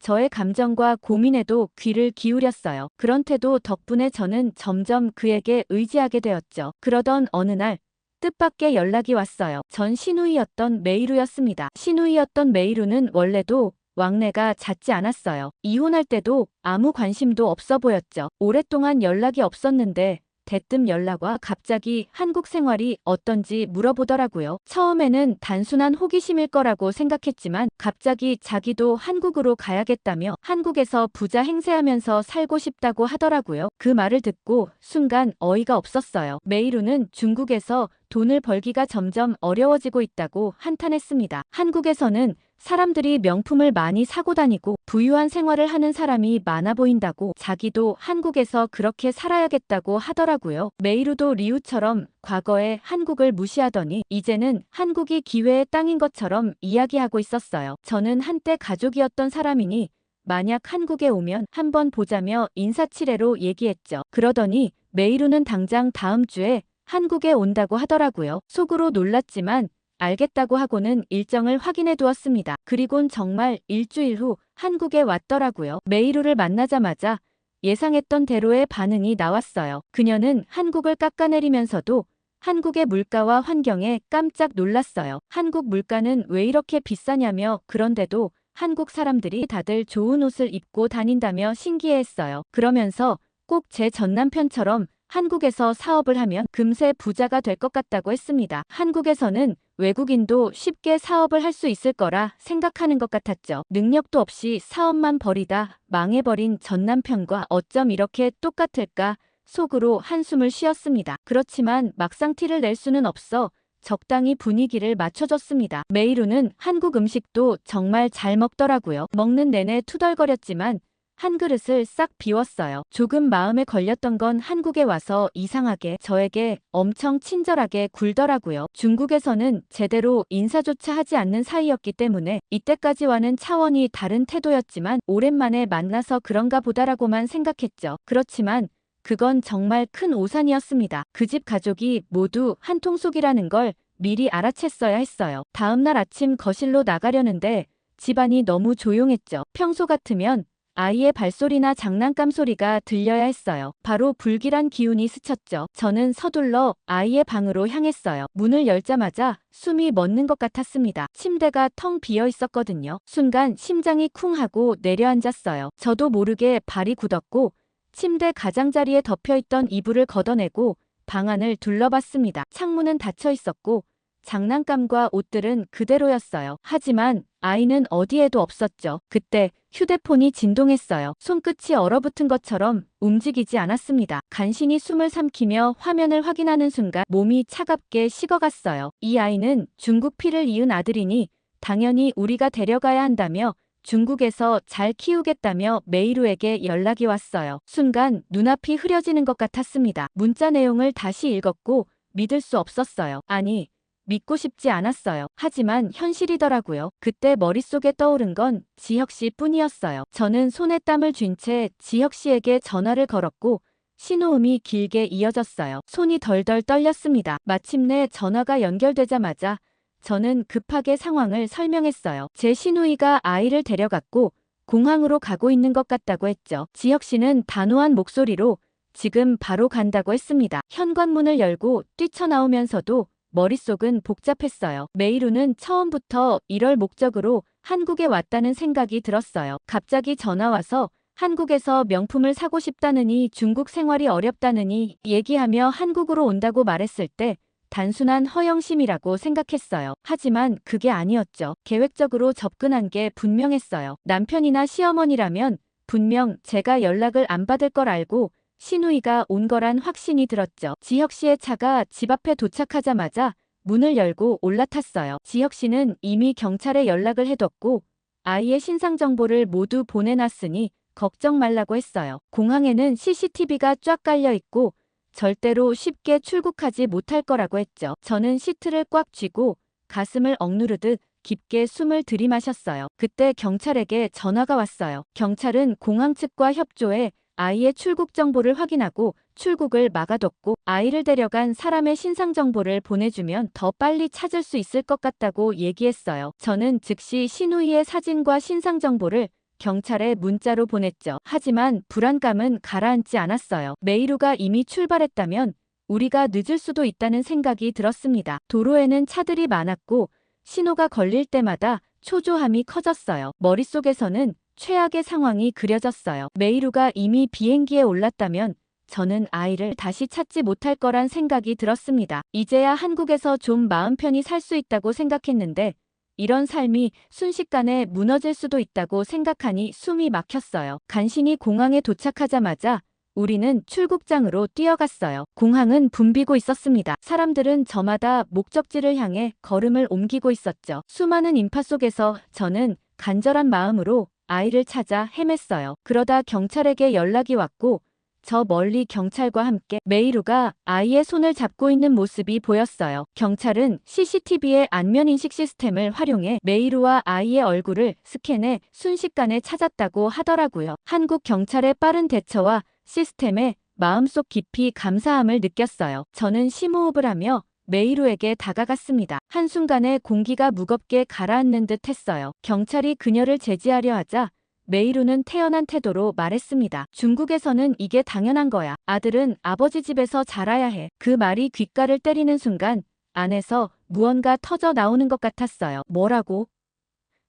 S1: 저의 감정과 고민에도 귀를 기울였어요. 그런 태도 덕분에 저는 점점 그에게 의지하게 되었죠. 그러던 어느 날 뜻밖의 연락이 왔어요. 전 시누이였던 메이루였습니다. 시누이였던 메이루는 원래도 왕래가 잦지 않았어요. 이혼할 때도 아무 관심도 없어 보였죠. 오랫동안 연락이 없었는데 대뜸 연락 와 갑자기 한국 생활이 어떤지 물어보더라고요. 처음에는 단순한 호기심일 거라고 생각했지만 갑자기 자기도 한국으로 가야겠다며 한국에서 부자 행세하면서 살고 싶다고 하더라고요. 그 말을 듣고 순간 어이가 없었어요. 메이루는 중국에서 돈을 벌기가 점점 어려워지고 있다고 한탄했습니다. 한국에서는 사람들이 명품을 많이 사고 다니고 부유한 생활을 하는 사람이 많아 보인다고 자기도 한국에서 그렇게 살아야겠다고 하더라고요. 메이루도 리우처럼 과거에 한국을 무시하더니 이제는 한국이 기회의 땅인 것처럼 이야기하고 있었어요. 저는 한때 가족이었던 사람이니 만약 한국에 오면 한번 보자며 인사치레로 얘기했죠. 그러더니 메이루는 당장 다음 주에 한국에 온다고 하더라고요. 속으로 놀랐지만 알겠다고 하고는 일정을 확인해 두었습니다. 그리곤 정말 일주일 후 한국에 왔더라고요. 메이루를 만나자마자 예상했던 대로의 반응이 나왔어요. 그녀는 한국을 깎아내리면서도 한국의 물가와 환경에 깜짝 놀랐어요. 한국 물가는 왜 이렇게 비싸냐며 그런데도 한국 사람들이 다들 좋은 옷을 입고 다닌다며 신기해했어요. 그러면서 꼭 제 전남편처럼 한국에서 사업을 하면 금세 부자가 될 것 같다고 했습니다. 한국에서는 외국인도 쉽게 사업을 할 수 있을 거라 생각하는 것 같았죠. 능력도 없이 사업만 벌이다 망해버린 전남편과 어쩜 이렇게 똑같을까 속으로 한숨을 쉬었습니다. 그렇지만 막상 티를 낼 수는 없어 적당히 분위기를 맞춰줬습니다. 메이루는 한국 음식도 정말 잘 먹더라고요. 먹는 내내 투덜거렸지만 한 그릇을 싹 비웠어요. 조금 마음에 걸렸던 건 한국에 와서 이상하게 저에게 엄청 친절하게 굴더라고요. 중국에서는 제대로 인사조차 하지 않는 사이였기 때문에 이때까지와는 차원이 다른 태도였지만 오랜만에 만나서 그런가 보다라고만 생각했죠. 그렇지만 그건 정말 큰 오산이었습니다. 그 집 가족이 모두 한통속이라는 걸 미리 알아챘어야 했어요. 다음날 아침 거실로 나가려는데 집안이 너무 조용했죠. 평소 같으면 아이의 발소리나 장난감 소리가 들려야 했어요. 바로 불길한 기운이 스쳤죠. 저는 서둘러 아이의 방으로 향했어요. 문을 열자마자 숨이 멎는 것 같았습니다. 침대가 텅 비어 있었거든요. 순간 심장이 쿵 하고 내려앉았어요. 저도 모르게 발이 굳었고 침대 가장자리에 덮여있던 이불을 걷어내고 방 안을 둘러봤습니다. 창문은 닫혀 있었고 장난감과 옷들은 그대로였어요. 하지만 아이는 어디에도 없었죠. 그때 휴대폰이 진동했어요. 손끝이 얼어붙은 것처럼 움직이지 않았습니다. 간신히 숨을 삼키며 화면을 확인하는 순간 몸이 차갑게 식어갔어요. 이 아이는 중국 피를 이은 아들이니 당연히 우리가 데려가야 한다며 중국에서 잘 키우겠다며 메이루에게 연락이 왔어요. 순간 눈앞이 흐려지는 것 같았습니다. 문자 내용을 다시 읽었고 믿을 수 없었어요. 아니, 믿고 싶지 않았어요. 하지만 현실이더라고요. 그때 머릿속에 떠오른 건 지혁 씨 뿐이었어요. 저는 손에 땀을 쥔 채 지혁 씨에게 전화를 걸었고 신호음이 길게 이어졌어요. 손이 덜덜 떨렸습니다. 마침내 전화가 연결되자마자 저는 급하게 상황을 설명했어요. 제 시누이가 아이를 데려갔고 공항으로 가고 있는 것 같다고 했죠. 지혁 씨는 단호한 목소리로 지금 바로 간다고 했습니다. 현관문을 열고 뛰쳐나오면서도 머릿속은 복잡했어요. 메이루는 처음부터 이럴 목적으로 한국에 왔다는 생각이 들었어요. 갑자기 전화와서 한국에서 명품을 사고 싶다느니 중국 생활이 어렵다느니 얘기하며 한국으로 온다고 말했을 때 단순한 허영심이라고 생각했어요. 하지만 그게 아니었죠. 계획적으로 접근한 게 분명했어요. 남편이나 시어머니라면 분명 제가 연락을 안 받을 걸 알고 시누이가 온 거란 확신이 들었죠. 지혁 씨의 차가 집 앞에 도착하자마자 문을 열고 올라탔어요. 지혁 씨는 이미 경찰에 연락을 해뒀고 아이의 신상 정보를 모두 보내놨으니 걱정 말라고 했어요. 공항에는 CCTV가 쫙 깔려 있고 절대로 쉽게 출국하지 못할 거라고 했죠. 저는 시트를 꽉 쥐고 가슴을 억누르듯 깊게 숨을 들이마셨어요. 그때 경찰에게 전화가 왔어요. 경찰은 공항 측과 협조해 아이의 출국 정보를 확인하고 출국을 막아뒀고 아이를 데려간 사람의 신상 정보를 보내주면 더 빨리 찾을 수 있을 것 같다고 얘기했어요. 저는 즉시 시누이의 사진과 신상 정보를 경찰에 문자로 보냈죠. 하지만 불안감은 가라앉지 않았어요. 메이루가 이미 출발했다면 우리가 늦을 수도 있다는 생각이 들었습니다. 도로에는 차들이 많았고 신호가 걸릴 때마다 초조함이 커졌어요. 머릿속에서는 최악의 상황이 그려졌어요. 메이루가 이미 비행기에 올랐다면 저는 아이를 다시 찾지 못할 거란 생각이 들었습니다. 이제야 한국에서 좀 마음 편히 살 수 있다고 생각했는데 이런 삶이 순식간에 무너질 수도 있다고 생각하니 숨이 막혔어요. 간신히 공항에 도착하자마자 우리는 출국장으로 뛰어갔어요. 공항은 붐비고 있었습니다. 사람들은 저마다 목적지를 향해 걸음을 옮기고 있었죠. 수많은 인파 속에서 저는 간절한 마음으로 아이를 찾아 헤맸어요. 그러다 경찰에게 연락이 왔고 저 멀리 경찰과 함께 메이루가 아이의 손을 잡고 있는 모습이 보였어요. 경찰은 CCTV의 안면인식 시스템을 활용해 메이루와 아이의 얼굴을 스캔해 순식간에 찾았다고 하더라고요. 한국 경찰의 빠른 대처와 시스템에 마음속 깊이 감사함을 느꼈어요. 저는 심호흡을 하며 메이루에게 다가갔습니다. 한순간에 공기가 무겁게 가라앉는 듯 했어요. 경찰이 그녀를 제지하려 하자 메이루는 태연한 태도로 말했습니다. 중국에서는 이게 당연한 거야. 아들은 아버지 집에서 자라야 해. 그 말이 귓가를 때리는 순간 안에서 무언가 터져 나오는 것 같았어요. 뭐라고?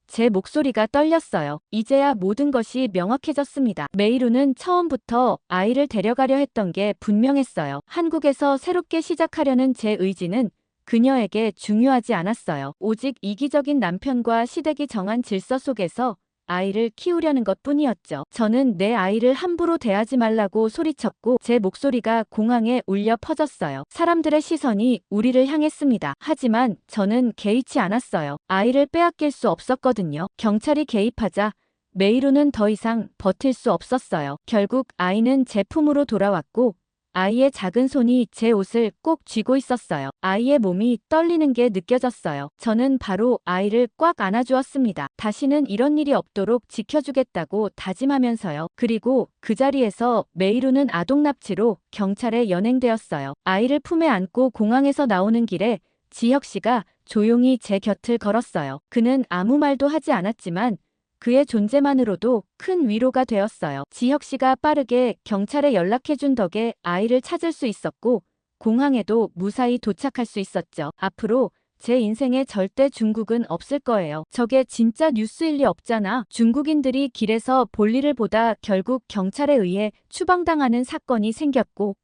S1: 제 목소리가 떨렸어요. 이제야 모든 것이 명확해졌습니다. 메이루는 처음부터 아이를 데려가려 했던 게 분명했어요. 한국에서 새롭게 시작하려는 제 의지는 그녀에게 중요하지 않았어요. 오직 이기적인 남편과 시댁이 정한 질서 속에서 아이를 키우려는 것뿐이었죠. 저는 내 아이를 함부로 대하지 말라고 소리쳤고 제 목소리가 공항에 울려 퍼졌어요. 사람들의 시선이 우리를 향했습니다. 하지만 저는 개의치 않았어요. 아이를 빼앗길 수 없었거든요. 경찰이 개입하자 메이루는 더 이상 버틸 수 없었어요. 결국 아이는 제 품으로 돌아왔고 아이의 작은 손이 제 옷을 꼭 쥐고 있었어요. 아이의 몸이 떨리는 게 느껴졌어요. 저는 바로 아이를 꽉 안아주었습니다. 다시는 이런 일이 없도록 지켜주겠다고 다짐하면서요. 그리고 그 자리에서 메이루는 아동 납치로 경찰에 연행되었어요. 아이를 품에 안고 공항에서 나오는 길에 지혁 씨가 조용히 제 곁을 걸었어요. 그는 아무 말도 하지 않았지만 그의 존재만으로도 큰 위로가 되었어요. 지혁 씨가 빠르게 경찰에 연락해준 덕에 아이를 찾을 수 있었고 공항에도 무사히 도착할 수 있었죠. 앞으로 제 인생에 절대 중국은 없을 거예요. 저게 진짜 뉴스일 리 없잖아. 중국인들이 길에서 볼일을 보다 결국 경찰에 의해 추방당하는 사건이 생겼고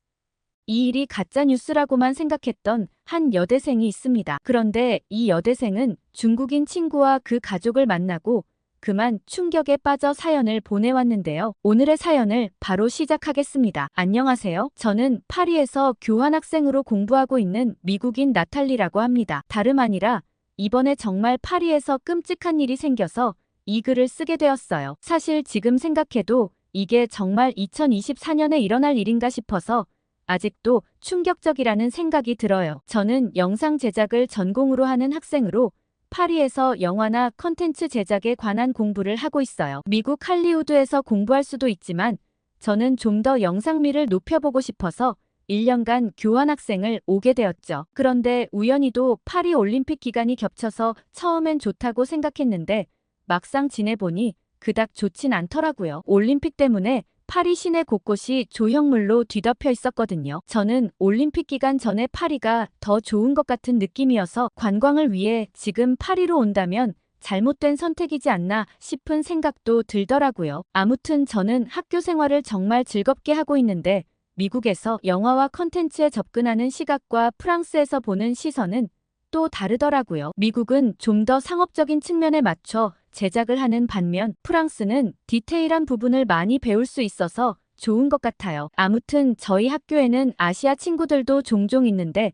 S1: 이 일이 가짜 뉴스라고만 생각했던 한 여대생이 있습니다. 그런데 이 여대생은 중국인 친구와 그 가족을 만나고 그만 충격에 빠져 사연을 보내왔는데요. 오늘의 사연을 바로 시작하겠습니다. 안녕하세요. 저는 파리에서 교환학생으로 공부하고 있는 미국인 나탈리라고 합니다. 다름 아니라 이번에 정말 파리에서 끔찍한 일이 생겨서 이 글을 쓰게 되었어요. 사실 지금 생각해도 이게 정말 2024년에 일어날 일인가 싶어서 아직도 충격적이라는 생각이 들어요. 저는 영상 제작을 전공으로 하는 학생으로 파리에서 영화나 컨텐츠 제작에 관한 공부를 하고 있어요. 미국 할리우드에서 공부할 수도 있지만 저는 좀 더 영상미를 높여보고 싶어서 1년간 교환학생을 오게 되었죠. 그런데 우연히도 파리 올림픽 기간이 겹쳐서 처음엔 좋다고 생각했는데 막상 지내보니 그닥 좋진 않더라고요. 올림픽 때문에 파리 시내 곳곳이 조형물로 뒤덮여 있었거든요. 저는 올림픽 기간 전에 파리가 더 좋은 것 같은 느낌이어서 관광을 위해 지금 파리로 온다면 잘못된 선택이지 않나 싶은 생각도 들더라고요. 아무튼 저는 학교 생활을 정말 즐겁게 하고 있는데 미국에서 영화와 컨텐츠에 접근하는 시각과 프랑스에서 보는 시선은 또 다르더라고요. 미국은 좀 더 상업적인 측면에 맞춰 제작을 하는 반면 프랑스는 디테일한 부분을 많이 배울 수 있어서 좋은 것 같아요. 아무튼 저희 학교에는 아시아 친구들도 종종 있는데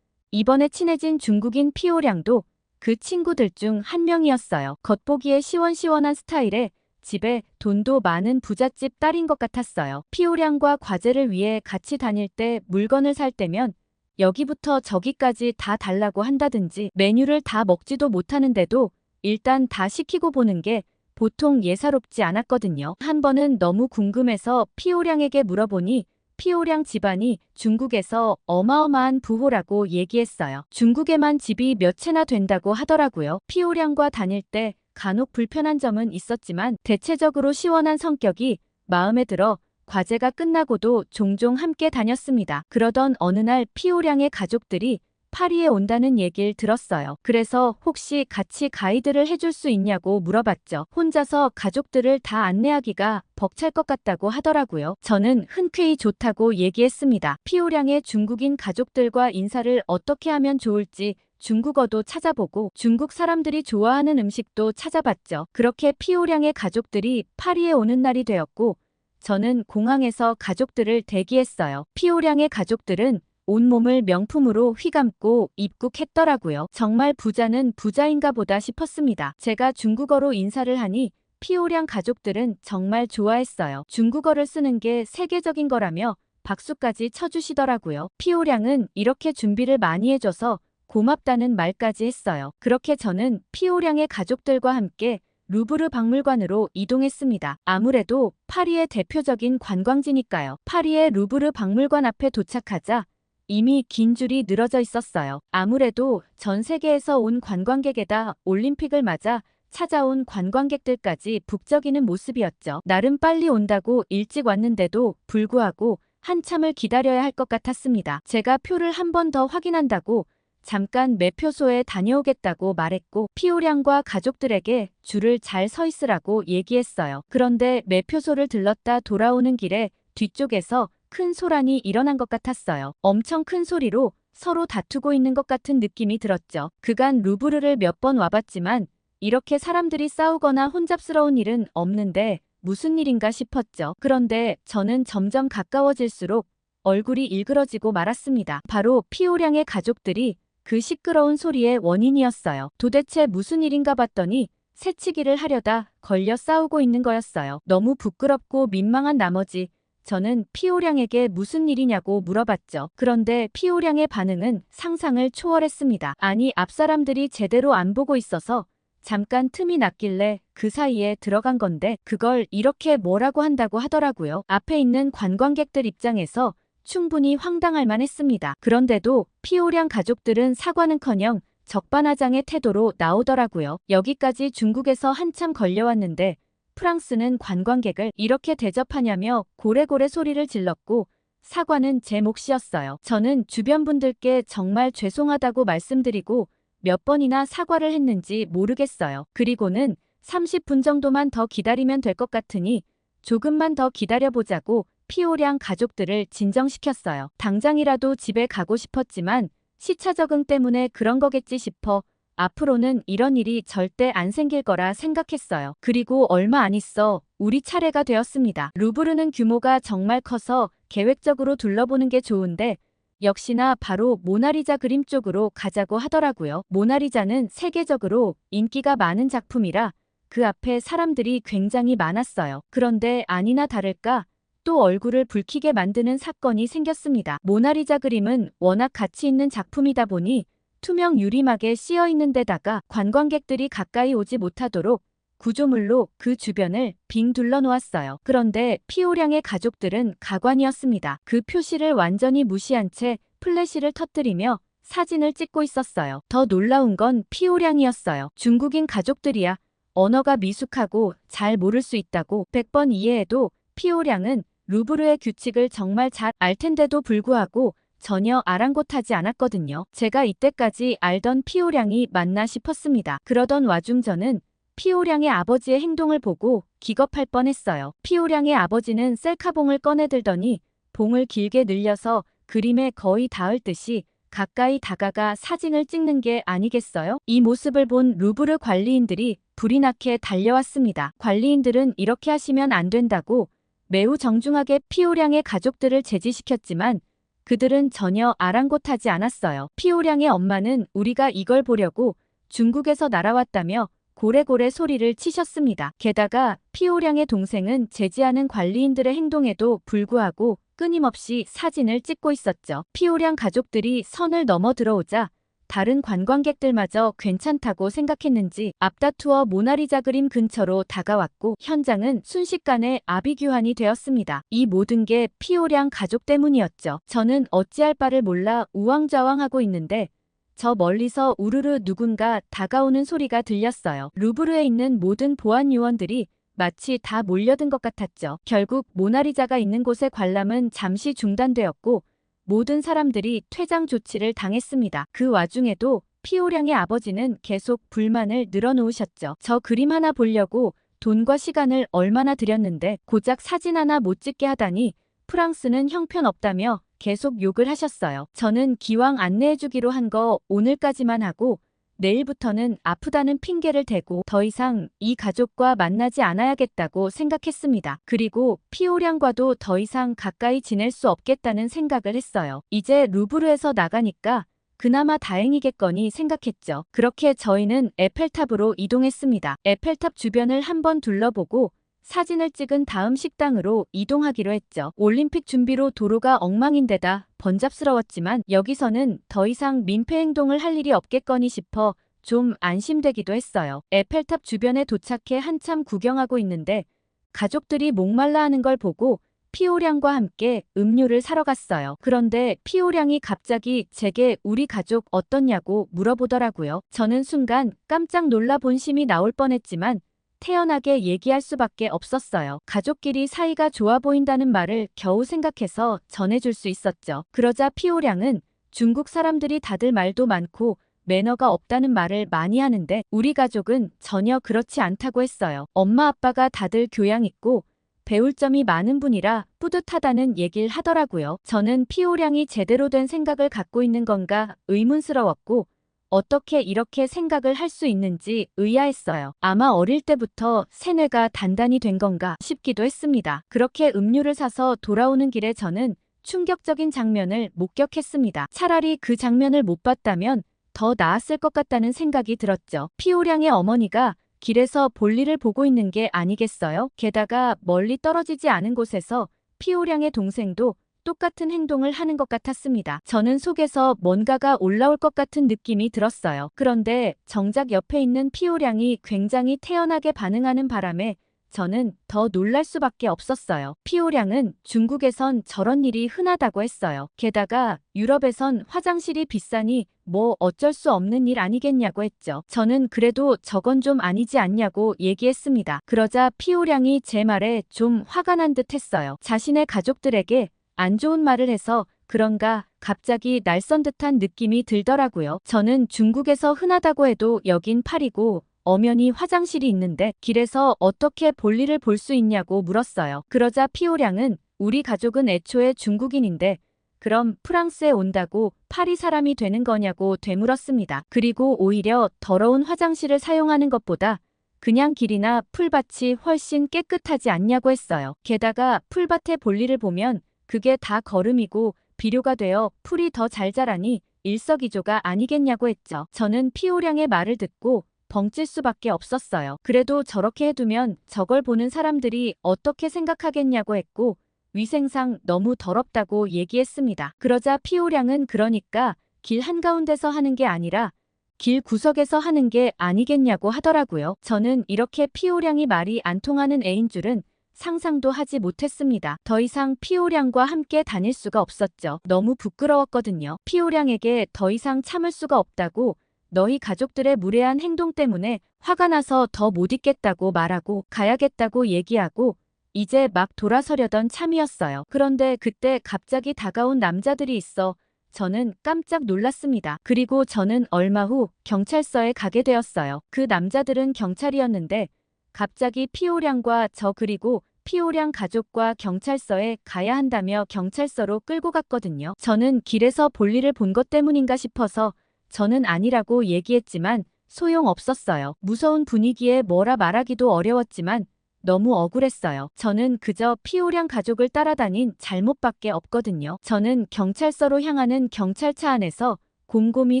S1: 이번에 친해진 중국인 피오량도 그 친구들 중 한 명이었어요. 겉보기에 시원시원한 스타일에 집에 돈도 많은 부잣집 딸인 것 같았어요. 피오량과 과제를 위해 같이 다닐 때 물건을 살 때면 여기부터 저기까지 다 달라고 한다든지 메뉴를 다 먹지도 못하는데도 일단 다 시키고 보는 게 보통 예사롭지 않았거든요. 한 번은 너무 궁금해서 피오량에게 물어보니 피오량 집안이 중국에서 어마어마한 부호라고 얘기했어요. 중국에만 집이 몇 채나 된다고 하더라고요. 피오량과 다닐 때 간혹 불편한 점은 있었지만 대체적으로 시원한 성격이 마음에 들어 과제가 끝나고도 종종 함께 다녔습니다. 그러던 어느 날 피오량의 가족들이 파리에 온다는 얘기를 들었어요. 그래서 혹시 같이 가이드를 해줄 수 있냐고 물어봤죠. 혼자서 가족들을 다 안내하기가 벅찰 것 같다고 하더라고요. 저는 흔쾌히 좋다고 얘기했습니다. 피오량의 중국인 가족들과 인사를 어떻게 하면 좋을지 중국어도 찾아보고 중국 사람들이 좋아하는 음식도 찾아봤죠. 그렇게 피오량의 가족들이 파리에 오는 날이 되었고 저는 공항에서 가족들을 대기했어요. 피오량의 가족들은 온몸을 명품으로 휘감고 입국했더라고요. 정말 부자는 부자인가 보다 싶었습니다. 제가 중국어로 인사를 하니 피오량 가족들은 정말 좋아했어요. 중국어를 쓰는 게 세계적인 거라며 박수까지 쳐주시더라고요. 피오량은 이렇게 준비를 많이 해줘서 고맙다는 말까지 했어요. 그렇게 저는 피오량의 가족들과 함께 루브르 박물관으로 이동했습니다. 아무래도 파리의 대표적인 관광지니까요. 파리의 루브르 박물관 앞에 도착하자 이미 긴 줄이 늘어져 있었어요. 아무래도 전 세계에서 온 관광객에다 올림픽을 맞아 찾아온 관광객들까지 북적이는 모습이었죠. 나름 빨리 온다고 일찍 왔는데도 불구하고 한참을 기다려야 할 것 같았습니다. 제가 표를 한 번 더 확인한다고 잠깐 매표소에 다녀오겠다고 말했고 피오량과 가족들에게 줄을 잘 서 있으라고 얘기했어요. 그런데 매표소를 들렀다 돌아오는 길에 뒤쪽에서 큰 소란이 일어난 것 같았어요. 엄청 큰 소리로 서로 다투고 있는 것 같은 느낌이 들었죠. 그간 루브르를 몇 번 와봤지만 이렇게 사람들이 싸우거나 혼잡스러운 일은 없는데 무슨 일인가 싶었죠. 그런데 저는 점점 가까워질수록 얼굴이 일그러지고 말았습니다. 바로 피오량의 가족들이 그 시끄러운 소리의 원인이었어요. 도대체 무슨 일인가 봤더니 새치기를 하려다 걸려 싸우고 있는 거였어요. 너무 부끄럽고 민망한 나머지 저는 피오량에게 무슨 일이냐고 물어봤죠. 그런데 피오량의 반응은 상상을 초월했습니다. 아니, 앞 사람들이 제대로 안 보고 있어서 잠깐 틈이 났길래 그 사이에 들어간 건데 그걸 이렇게 뭐라고 한다고 하더라고요. 앞에 있는 관광객들 입장에서 충분히 황당할 만했습니다. 그런데도 피오량 가족들은 사과는커녕 적반하장의 태도로 나오더라고요. 여기까지 중국에서 한참 걸려왔는데 프랑스는 관광객을 이렇게 대접하냐며 고래고래 소리를 질렀고 사과는 제 몫이었어요. 저는 주변 분들께 정말 죄송하다고 말씀드리고 몇 번이나 사과를 했는지 모르겠어요. 그리고는 30분 정도만 더 기다리면 될 것 같으니 조금만 더 기다려보자고 피오량 가족들을 진정시켰어요. 당장이라도 집에 가고 싶었지만 시차 적응 때문에 그런 거겠지 싶어 앞으로는 이런 일이 절대 안 생길 거라 생각했어요. 그리고 얼마 안 있어 우리 차례가 되었습니다. 루브르는 규모가 정말 커서 계획적으로 둘러보는 게 좋은데 역시나 바로 모나리자 그림 쪽으로 가자고 하더라고요. 모나리자는 세계적으로 인기가 많은 작품이라 그 앞에 사람들이 굉장히 많았어요. 그런데 아니나 다를까 또 얼굴을 붉히게 만드는 사건이 생겼습니다. 모나리자 그림은 워낙 가치 있는 작품이다 보니 투명 유리막에 씌어 있는 데다가 관광객들이 가까이 오지 못하도록 구조물로 그 주변을 빙 둘러 놓았어요. 그런데 피오량의 가족들은 가관이었습니다. 그 표시를 완전히 무시한 채 플래시를 터뜨리며 사진을 찍고 있었어요. 더 놀라운 건 피오량이었어요. 중국인 가족들이야 언어가 미숙하고 잘 모를 수 있다고 100번 이해해도 피오량은 루브르의 규칙을 정말 잘 알 텐데도 불구하고 전혀 아랑곳하지 않았거든요. 제가 이때까지 알던 피오량이 맞나 싶었습니다. 그러던 와중 저는 피오량의 아버지의 행동을 보고 기겁할 뻔했어요. 피오량의 아버지는 셀카봉을 꺼내들더니 봉을 길게 늘려서 그림에 거의 닿을 듯이 가까이 다가가 사진을 찍는 게 아니겠어요? 이 모습을 본 루브르 관리인들이 불이 나게 달려왔습니다. 관리인들은 이렇게 하시면 안 된다고 매우 정중하게 피오량의 가족들을 제지시켰지만 그들은 전혀 아랑곳하지 않았어요. 피오량의 엄마는 우리가 이걸 보려고 중국에서 날아왔다며 고래고래 소리를 치셨습니다. 게다가 피오량의 동생은 제지하는 관리인들의 행동에도 불구하고 끊임없이 사진을 찍고 있었죠. 피오량 가족들이 선을 넘어 들어오자 다른 관광객들마저 괜찮다고 생각했는지 앞다투어 모나리자 그림 근처로 다가왔고 현장은 순식간에 아비규환이 되었습니다. 이 모든 게 피오량 가족 때문이었죠. 저는 어찌할 바를 몰라 우왕좌왕하고 있는데 저 멀리서 우르르 누군가 다가오는 소리가 들렸어요. 루브르에 있는 모든 보안 요원들이 마치 다 몰려든 것 같았죠. 결국 모나리자가 있는 곳의 관람은 잠시 중단되었고 모든 사람들이 퇴장 조치를 당했습니다. 그 와중에도 피오량의 아버지는 계속 불만을 늘어놓으셨죠. 저 그림 하나 보려고 돈과 시간을 얼마나 들였는데 고작 사진 하나 못 찍게 하다니 프랑스는 형편없다며 계속 욕을 하셨어요. 저는 기왕 안내해주기로 한 거 오늘까지만 하고 내일부터는 아프다는 핑계를 대고 더 이상 이 가족과 만나지 않아야겠다고 생각했습니다. 그리고 피오량과도 더 이상 가까이 지낼 수 없겠다는 생각을 했어요. 이제 루브르에서 나가니까 그나마 다행이겠거니 생각했죠. 그렇게 저희는 에펠탑으로 이동했습니다. 에펠탑 주변을 한번 둘러보고 사진을 찍은 다음 식당으로 이동하기로 했죠. 올림픽 준비로 도로가 엉망인데다 번잡스러웠지만 여기서는 더 이상 민폐 행동을 할 일이 없겠거니 싶어 좀 안심되기도 했어요. 에펠탑 주변에 도착해 한참 구경하고 있는데 가족들이 목말라 하는 걸 보고 피오량과 함께 음료를 사러 갔어요. 그런데 피오량이 갑자기 제게 우리 가족 어떻냐고 물어보더라고요. 저는 순간 깜짝 놀라 본심이 나올 뻔했지만 태연하게 얘기할 수밖에 없었어요. 가족끼리 사이가 좋아 보인다는 말을 겨우 생각해서 전해줄 수 있었죠. 그러자 피오량은 중국 사람들이 다들 말도 많고 매너가 없다는 말을 많이 하는데 우리 가족은 전혀 그렇지 않다고 했어요. 엄마 아빠가 다들 교양 있고 배울 점이 많은 분이라 뿌듯하다는 얘기를 하더라고요. 저는 피오량이 제대로 된 생각을 갖고 있는 건가 의문스러웠고 어떻게 이렇게 생각을 할 수 있는지 의아했어요. 아마 어릴 때부터 세뇌가 단단히 된 건가 싶기도 했습니다. 그렇게 음료를 사서 돌아오는 길에 저는 충격적인 장면을 목격했습니다. 차라리 그 장면을 못 봤다면 더 나았을 것 같다는 생각이 들었죠. 피오량의 어머니가 길에서 볼일을 보고 있는 게 아니겠어요? 게다가 멀리 떨어지지 않은 곳에서 피오량의 동생도 똑같은 행동을 하는 것 같았습니다. 저는 속에서 뭔가가 올라올 것 같은 느낌이 들었어요. 그런데 정작 옆에 있는 피오량이 굉장히 태연하게 반응하는 바람에 저는 더 놀랄 수밖에 없었어요. 피오량은 중국에선 저런 일이 흔하다고 했어요. 게다가 유럽에선 화장실이 비싸니 뭐 어쩔 수 없는 일 아니겠냐고 했죠. 저는 그래도 저건 좀 아니지 않냐고 얘기했습니다. 그러자 피오량이 제 말에 좀 화가 난 듯 했어요. 자신의 가족들에게 안 좋은 말을 해서 그런가 갑자기 낯선 듯한 느낌이 들더라고요. 저는 중국에서 흔하다고 해도 여긴 파리고 엄연히 화장실이 있는데 길에서 어떻게 볼일을 볼 수 있냐고 물었어요. 그러자 피오량은 우리 가족은 애초에 중국인인데 그럼 프랑스에 온다고 파리 사람이 되는 거냐고 되물었습니다. 그리고 오히려 더러운 화장실을 사용하는 것보다 그냥 길이나 풀밭이 훨씬 깨끗하지 않냐고 했어요. 게다가 풀밭의 볼일을 보면 그게 다 거름이고 비료가 되어 풀이 더 잘 자라니 일석이조가 아니겠냐고 했죠. 저는 피오량의 말을 듣고 벙찔 수밖에 없었어요. 그래도 저렇게 해두면 저걸 보는 사람들이 어떻게 생각하겠냐고 했고 위생상 너무 더럽다고 얘기했습니다. 그러자 피오량은 그러니까 길 한가운데서 하는 게 아니라 길 구석에서 하는 게 아니겠냐고 하더라고요. 저는 이렇게 피오량이 말이 안 통하는 애인 줄은 상상도 하지 못했습니다. 더 이상 피오량과 함께 다닐 수가 없었죠. 너무 부끄러웠거든요. 피오량에게 더 이상 참을 수가 없다고 너희 가족들의 무례한 행동 때문에 화가 나서 더 못 있겠다고 말하고 가야겠다고 얘기하고 이제 막 돌아서려던 참이었어요. 그런데 그때 갑자기 다가온 남자들이 있어 저는 깜짝 놀랐습니다. 그리고 저는 얼마 후 경찰서에 가게 되었어요. 그 남자들은 경찰이었는데 갑자기 피오량과 저 그리고 피오량 가족과 경찰서에 가야 한다며 경찰서로 끌고 갔거든요. 저는 길에서 볼일을 본 것 때문인가 싶어서 저는 아니라고 얘기했지만 소용없었어요. 무서운 분위기에 뭐라 말하기도 어려웠지만 너무 억울했어요. 저는 그저 피오량 가족을 따라다닌 잘못밖에 없거든요. 저는 경찰서로 향하는 경찰차 안에서 곰곰이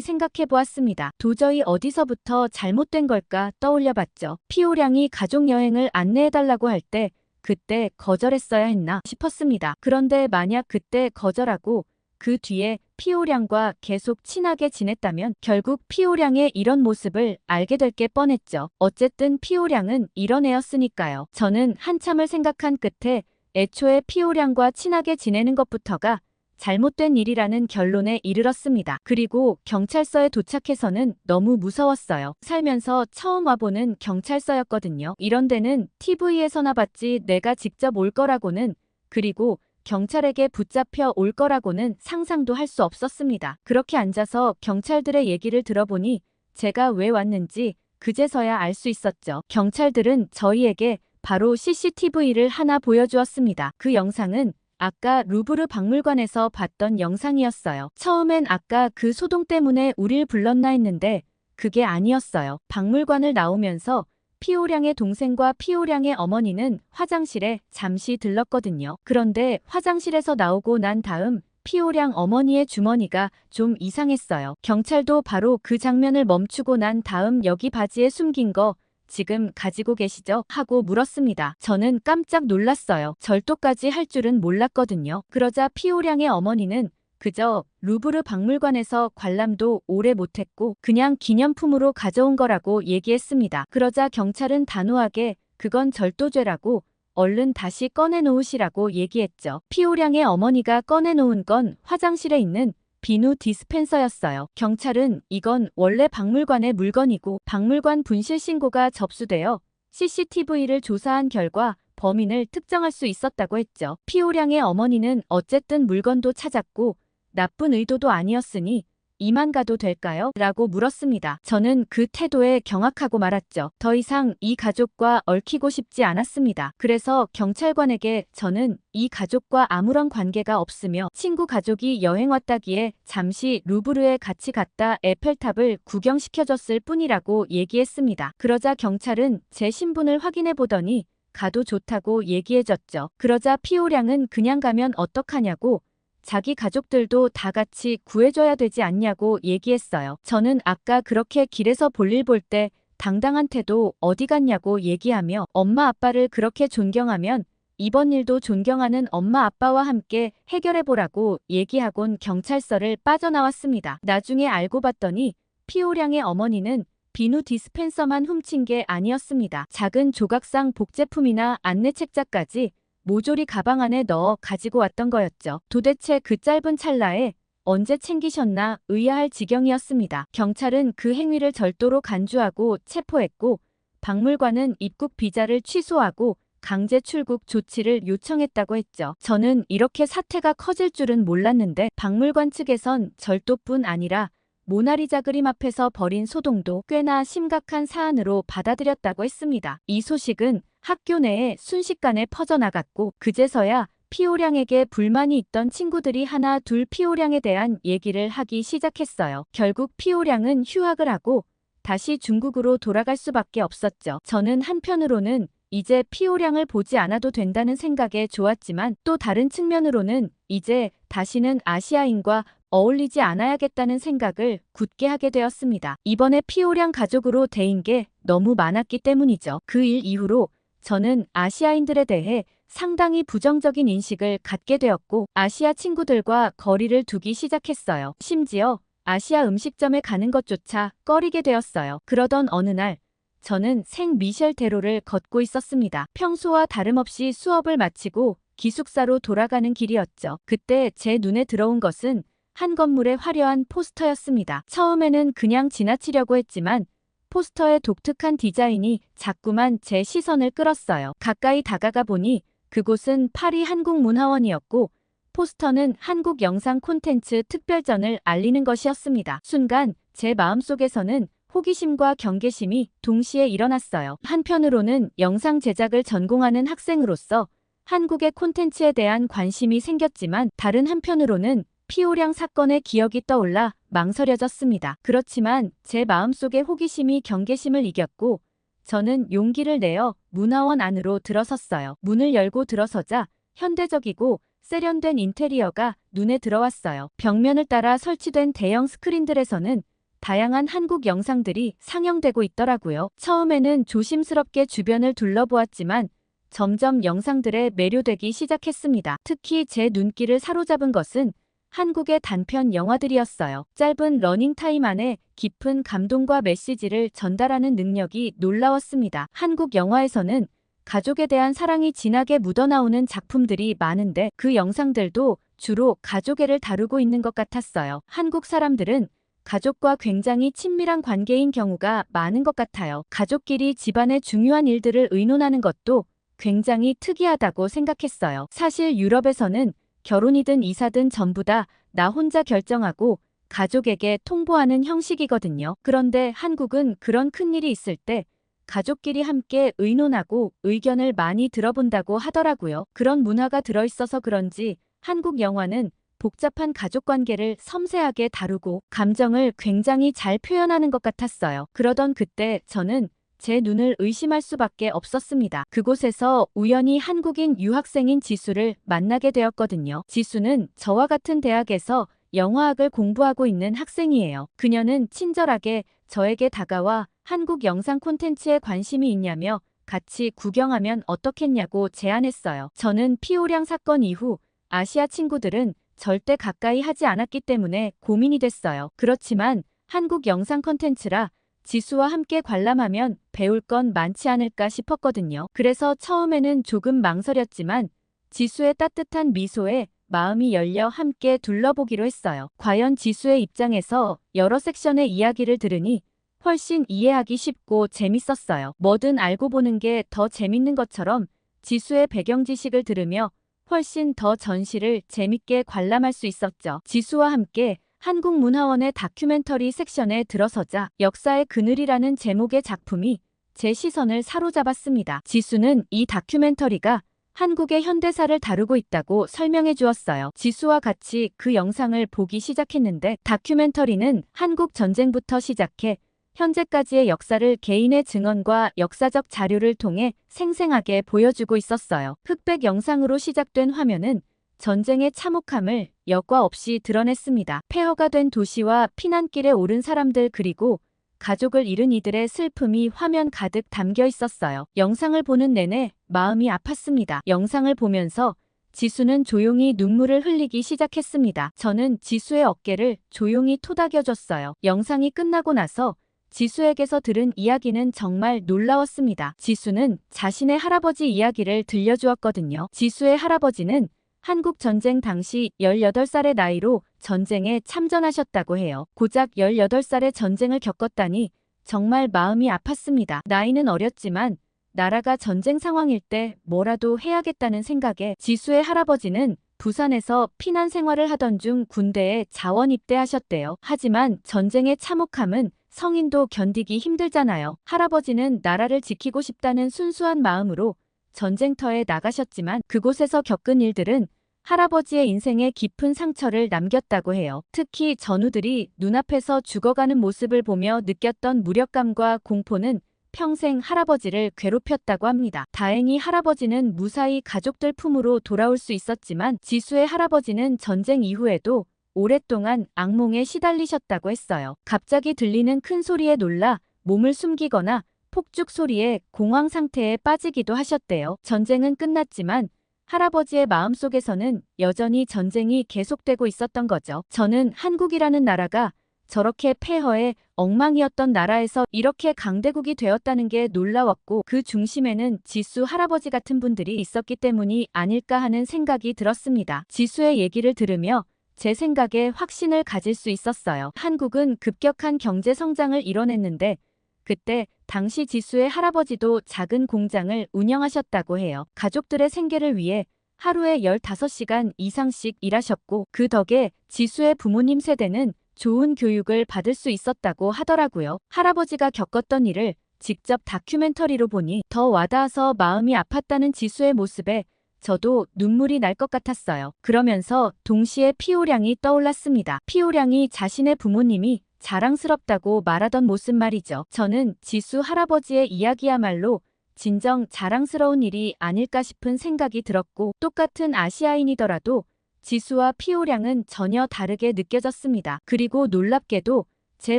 S1: 생각해 보았습니다. 도저히 어디서부터 잘못된 걸까 떠올려봤죠. 피오량이 가족여행을 안내해달라고 할 때 그때 거절했어야 했나 싶었습니다. 그런데 만약 그때 거절하고 그 뒤에 피오량과 계속 친하게 지냈다면 결국 피오량의 이런 모습을 알게 될 게 뻔했죠. 어쨌든 피오량은 이런 애였으니까요. 저는 한참을 생각한 끝에 애초에 피오량과 친하게 지내는 것부터가 잘못된 일이라는 결론에 이르렀습니다. 그리고 경찰서에 도착해서는 너무 무서웠어요. 살면서 처음 와보는 경찰서였거든요. 이런 데는 TV에서나 봤지 내가 직접 올 거라고는, 그리고 경찰에게 붙잡혀 올 거라고는 상상도 할 수 없었습니다. 그렇게 앉아서 경찰들의 얘기를 들어보니 제가 왜 왔는지 그제서야 알 수 있었죠. 경찰들은 저희에게 바로 CCTV를 하나 보여주었습니다. 그 영상은 아까 루브르 박물관에서 봤던 영상이었어요. 처음엔 아까 그 소동 때문에 우릴 불렀나 했는데 그게 아니었어요. 박물관을 나오면서 피오량의 동생과 피오량의 어머니는 화장실에 잠시 들렀거든요. 그런데 화장실에서 나오고 난 다음 피오량 어머니의 주머니가 좀 이상했어요. 경찰도 바로 그 장면을 멈추고 난 다음 여기 바지에 숨긴 거 지금 가지고 계시죠? 하고 물었습니다. 저는 깜짝 놀랐어요. 절도까지 할 줄은 몰랐거든요. 그러자 피오량의 어머니는 그저 루브르 박물관에서 관람도 오래 못했고 그냥 기념품으로 가져온 거라고 얘기했습니다. 그러자 경찰은 단호하게 그건 절도죄라고 얼른 다시 꺼내놓으시라고 얘기했죠. 피오량의 어머니가 꺼내놓은 건 화장실에 있는 비누 디스펜서였어요. 경찰은 이건 원래 박물관의 물건이고 박물관 분실 신고가 접수되어 CCTV를 조사한 결과 범인을 특정할 수 있었다고 했죠. 피오량의 어머니는 어쨌든 물건도 찾았고 나쁜 의도도 아니었으니 이만 가도 될까요? 라고 물었습니다. 저는 그 태도에 경악하고 말았죠. 더 이상 이 가족과 얽히고 싶지 않았습니다. 그래서 경찰관에게 저는 이 가족과 아무런 관계가 없으며 친구 가족이 여행 왔다기에 잠시 루브르에 같이 갔다 에펠탑을 구경시켜줬을 뿐이라고 얘기했습니다. 그러자 경찰은 제 신분을 확인해 보더니 가도 좋다고 얘기해줬죠. 그러자 피오량은 그냥 가면 어떡하냐고 자기 가족들도 다 같이 구해줘야 되지 않냐고 얘기했어요. 저는 아까 그렇게 길에서 볼일 볼 때 당당한 태도 어디 갔냐고 얘기하며 엄마 아빠를 그렇게 존경하면 이번 일도 존경하는 엄마 아빠와 함께 해결해보라고 얘기하곤 경찰서를 빠져나왔습니다. 나중에 알고 봤더니 피오량의 어머니는 비누 디스펜서만 훔친 게 아니었습니다. 작은 조각상 복제품이나 안내책자까지 모조리 가방 안에 넣어 가지고 왔던 거였죠. 도대체 그 짧은 찰나에 언제 챙기셨나 의아할 지경이었습니다. 경찰은 그 행위를 절도로 간주하고 체포했고 박물관은 입국 비자를 취소하고 강제 출국 조치를 요청했다고 했죠. 저는 이렇게 사태가 커질 줄은 몰랐는데 박물관 측에선 절도뿐 아니라 모나리자 그림 앞에서 벌인 소동도 꽤나 심각한 사안으로 받아들였다고 했습니다. 이 소식은 학교 내에 순식간에 퍼져나갔고 그제서야 피오량에게 불만이 있던 친구들이 하나 둘 피오량에 대한 얘기를 하기 시작했어요. 결국 피오량은 휴학을 하고 다시 중국으로 돌아갈 수밖에 없었죠. 저는 한편으로는 이제 피오량을 보지 않아도 된다는 생각에 좋았지만 또 다른 측면으로는 이제 다시는 아시아인과 어울리지 않아야겠다는 생각을 굳게 하게 되었습니다. 이번에 피오량 가족으로 대인 게 너무 많았기 때문이죠. 그 일 이후로 저는 아시아인들에 대해 상당히 부정적인 인식을 갖게 되었고 아시아 친구들과 거리를 두기 시작했어요. 심지어 아시아 음식점에 가는 것조차 꺼리게 되었어요. 그러던 어느 날 저는 생 미셸 대로를 걷고 있었습니다. 평소와 다름없이 수업을 마치고 기숙사로 돌아가는 길이었죠. 그때 제 눈에 들어온 것은 한 건물의 화려한 포스터였습니다. 처음에는 그냥 지나치려고 했지만 포스터의 독특한 디자인이 자꾸만 제 시선을 끌었어요. 가까이 다가가 보니 그곳은 파리 한국문화원이었고 포스터는 한국 영상 콘텐츠 특별전을 알리는 것이었습니다. 순간 제 마음속에서는 호기심과 경계심이 동시에 일어났어요. 한편으로는 영상 제작을 전공하는 학생으로서 한국의 콘텐츠에 대한 관심이 생겼지만 다른 한편으로는 피오량 사건의 기억이 떠올라 망설여졌습니다. 그렇지만 제 마음속의 호기심이 경계심을 이겼고 저는 용기를 내어 문화원 안으로 들어섰어요. 문을 열고 들어서자 현대적이고 세련된 인테리어가 눈에 들어왔어요. 벽면을 따라 설치된 대형 스크린들에서는 다양한 한국 영상들이 상영되고 있더라고요. 처음에는 조심스럽게 주변을 둘러보았지만 점점 영상들에 매료되기 시작했습니다. 특히 제 눈길을 사로잡은 것은 한국의 단편 영화들이었어요. 짧은 러닝타임 안에 깊은 감동과 메시지를 전달하는 능력이 놀라웠습니다. 한국 영화에서는 가족에 대한 사랑이 진하게 묻어나오는 작품들이 많은데 그 영상들도 주로 가족애를 다루고 있는 것 같았어요. 한국 사람들은 가족과 굉장히 친밀한 관계인 경우가 많은 것 같아요. 가족끼리 집안의 중요한 일들을 의논하는 것도 굉장히 특이하다고 생각했어요. 사실 유럽에서는 결혼이든 이사든 전부 다 나 혼자 결정하고 가족에게 통보하는 형식이거든요. 그런데 한국은 그런 큰일이 있을 때 가족끼리 함께 의논하고 의견을 많이 들어본다고 하더라고요. 그런 문화가 들어있어서 그런지 한국 영화는 복잡한 가족관계를 섬세하게 다루고 감정을 굉장히 잘 표현하는 것 같았어요. 그러던 그때 저는 제 눈을 의심할 수밖에 없었습니다. 그곳에서 우연히 한국인 유학생인 지수를 만나게 되었거든요. 지수는 저와 같은 대학에서 영화학을 공부하고 있는 학생이에요. 그녀는 친절하게 저에게 다가와 한국 영상 콘텐츠에 관심이 있냐며 같이 구경하면 어떻겠냐고 제안했어요. 저는 피오량 사건 이후 아시아 친구들은 절대 가까이 하지 않았기 때문에 고민이 됐어요. 그렇지만 한국 영상 콘텐츠라 지수와 함께 관람하면 배울 건 많지 않을까 싶었거든요. 그래서 처음에는 조금 망설였지만 지수의 따뜻한 미소에 마음이 열려 함께 둘러보기로 했어요. 과연 지수의 입장에서 여러 섹션의 이야기를 들으니 훨씬 이해하기 쉽고 재밌었어요. 뭐든 알고 보는 게 더 재밌는 것처럼 지수의 배경 지식을 들으며 훨씬 더 전시를 재밌게 관람할 수 있었죠. 지수와 함께 한국문화원의 다큐멘터리 섹션에 들어서자 역사의 그늘이라는 제목의 작품이 제 시선을 사로잡았습니다. 지수는 이 다큐멘터리가 한국의 현대사를 다루고 있다고 설명해 주었어요. 지수와 같이 그 영상을 보기 시작했는데 다큐멘터리는 한국 전쟁부터 시작해 현재까지의 역사를 개인의 증언과 역사적 자료를 통해 생생하게 보여주고 있었어요. 흑백 영상으로 시작된 화면은 전쟁의 참혹함을 여과 없이 드러냈습니다. 폐허가 된 도시와 피난길에 오른 사람들 그리고 가족을 잃은 이들의 슬픔이 화면 가득 담겨 있었어요. 영상을 보는 내내 마음이 아팠습니다. 영상을 보면서 지수는 조용히 눈물을 흘리기 시작했습니다. 저는 지수의 어깨를 조용히 토닥여줬어요. 영상이 끝나고 나서 지수에게서 들은 이야기는 정말 놀라웠습니다. 지수는 자신의 할아버지 이야기를 들려주었거든요. 지수의 할아버지는 한국 전쟁 당시 18살의 나이로 전쟁에 참전하셨다고 해요. 고작 18살의 전쟁을 겪었다니 정말 마음이 아팠습니다. 나이는 어렸지만 나라가 전쟁 상황일 때 뭐라도 해야겠다는 생각에 지수의 할아버지는 부산에서 피난 생활을 하던 중 군대에 자원 입대하셨대요. 하지만 전쟁의 참혹함은 성인도 견디기 힘들잖아요. 할아버지는 나라를 지키고 싶다는 순수한 마음으로 전쟁터에 나가셨지만 그곳에서 겪은 일들은 할아버지의 인생에 깊은 상처를 남겼다고 해요. 특히 전우들이 눈앞에서 죽어가는 모습을 보며 느꼈던 무력감과 공포는 평생 할아버지를 괴롭혔다고 합니다. 다행히 할아버지는 무사히 가족들 품으로 돌아올 수 있었지만 지수의 할아버지는 전쟁 이후에도 오랫동안 악몽에 시달리셨다고 했어요. 갑자기 들리는 큰 소리에 놀라 몸을 숨기거나 폭죽 소리에 공황 상태에 빠지기도 하셨대요. 전쟁은 끝났지만 할아버지의 마음속에서는 여전히 전쟁이 계속되고 있었던 거죠. 저는 한국이라는 나라가 저렇게 폐허해 엉망이었던 나라에서 이렇게 강대국이 되었다는 게 놀라웠고 그 중심에는 지수 할아버지 같은 분들이 있었기 때문이 아닐까 하는 생각이 들었습니다. 지수의 얘기를 들으며 제 생각에 확신을 가질 수 있었어요. 한국은 급격한 경제 성장을 이뤄냈는데 그때 당시 지수의 할아버지도 작은 공장을 운영하셨다고 해요. 가족들의 생계를 위해 하루에 15시간 이상씩 일하셨고 그 덕에 지수의 부모님 세대는 좋은 교육을 받을 수 있었다고 하더라고요. 할아버지가 겪었던 일을 직접 다큐멘터리로 보니 더 와닿아서 마음이 아팠다는 지수의 모습에 저도 눈물이 날 것 같았어요. 그러면서 동시에 피오량이 떠올랐습니다. 피오량이 자신의 부모님이 자랑스럽다고 말하던 모습 말이죠. 저는 지수 할아버지의 이야기야말로 진정 자랑스러운 일이 아닐까 싶은 생각이 들었고 똑같은 아시아인이더라도 지수와 피오량은 전혀 다르게 느껴졌습니다. 그리고 놀랍게도 제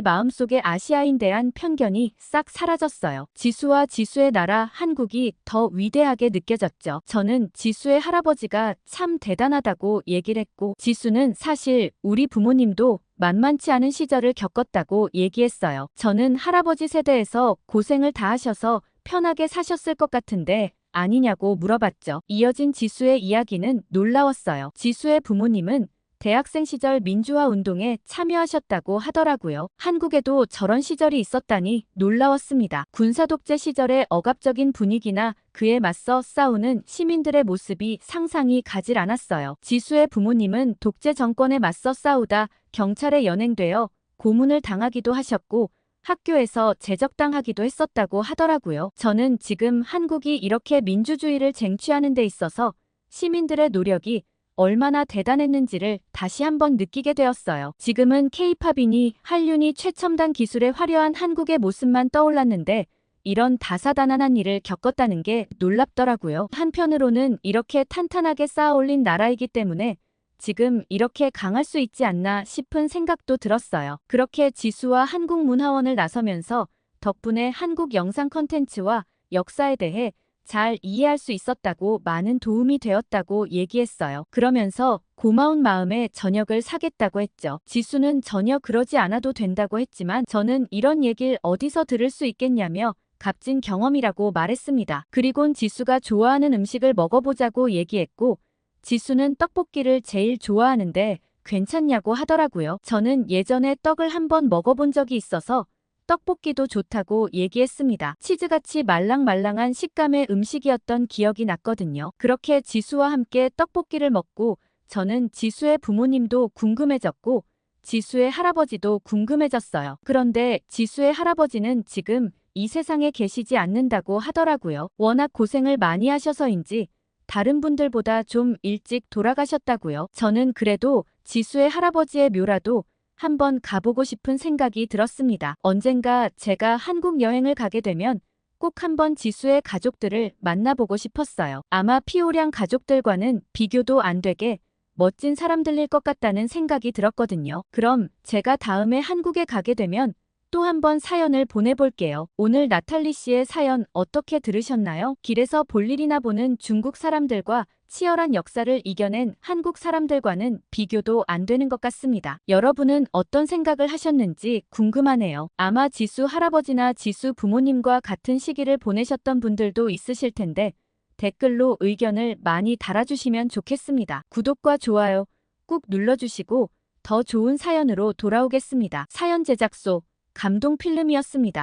S1: 마음속의 아시아인 대한 편견이 싹 사라졌어요. 지수와 지수의 나라 한국이 더 위대하게 느껴졌죠. 저는 지수의 할아버지가 참 대단하다고 얘기를 했고 지수는 사실 우리 부모님도 만만치 않은 시절을 겪었다고 얘기했어요. 저는 할아버지 세대에서 고생을 다 하셔서 편하게 사셨을 것 같은데 아니냐고 물어봤죠. 이어진 지수의 이야기는 놀라웠어요. 지수의 부모님은 대학생 시절 민주화 운동에 참여하셨다고 하더라고요. 한국에도 저런 시절이 있었다니 놀라웠습니다. 군사독재 시절의 억압적인 분위기나 그에 맞서 싸우는 시민들의 모습이 상상이 가질 않았어요. 지수의 부모님은 독재 정권에 맞서 싸우다 경찰에 연행되어 고문을 당하기도 하셨고 학교에서 제적당하기도 했었다고 하더라고요. 저는 지금 한국이 이렇게 민주주의를 쟁취하는 데 있어서 시민들의 노력이 얼마나 대단했는지를 다시 한번 느끼게 되었어요. 지금은 K-팝이니 한류니 최첨단 기술의 화려한 한국의 모습만 떠올랐는데 이런 다사다난한 일을 겪었다는 게 놀랍더라고요. 한편으로는 이렇게 탄탄하게 쌓아올린 나라이기 때문에 지금 이렇게 강할 수 있지 않나 싶은 생각도 들었어요. 그렇게 지수와 한국문화원을 나서면서 덕분에 한국 영상 콘텐츠와 역사에 대해 잘 이해할 수 있었다고 많은 도움이 되었다고 얘기했어요. 그러면서 고마운 마음에 저녁을 사겠다고 했죠. 지수는 전혀 그러지 않아도 된다고 했지만 저는 이런 얘기를 어디서 들을 수 있겠냐며 값진 경험이라고 말했습니다. 그리곤 지수가 좋아하는 음식을 먹어보자고 얘기했고 지수는 떡볶이를 제일 좋아하는데 괜찮냐고 하더라고요. 저는 예전에 떡을 한번 먹어본 적이 있어서 떡볶이도 좋다고 얘기했습니다. 치즈같이 말랑말랑한 식감의 음식이었던 기억이 났거든요. 그렇게 지수와 함께 떡볶이를 먹고 저는 지수의 부모님도 궁금해졌고 지수의 할아버지도 궁금해졌어요. 그런데 지수의 할아버지는 지금 이 세상에 계시지 않는다고 하더라고요. 워낙 고생을 많이 하셔서인지 다른 분들보다 좀 일찍 돌아가셨다고요. 저는 그래도 지수의 할아버지의 묘라도 한번 가보고 싶은 생각이 들었습니다. 언젠가 제가 한국 여행을 가게 되면 꼭 한번 지수의 가족들을 만나보고 싶었어요. 아마 피오량 가족들과는 비교도 안 되게 멋진 사람들일 것 같다는 생각이 들었거든요. 그럼 제가 다음에 한국에 가게 되면 또 한번 사연을 보내볼게요. 오늘 나탈리 씨의 사연 어떻게 들으셨나요? 길에서 볼일이나 보는 중국 사람들과 치열한 역사를 이겨낸 한국 사람들과는 비교도 안 되는 것 같습니다. 여러분은 어떤 생각을 하셨는지 궁금하네요. 아마 지수 할아버지나 지수 부모님과 같은 시기를 보내셨던 분들도 있으실 텐데 댓글로 의견을 많이 달아주시면 좋겠습니다. 구독과 좋아요 꾹 눌러주시고 더 좋은 사연으로 돌아오겠습니다. 사연 제작소 감동필름이었습니다.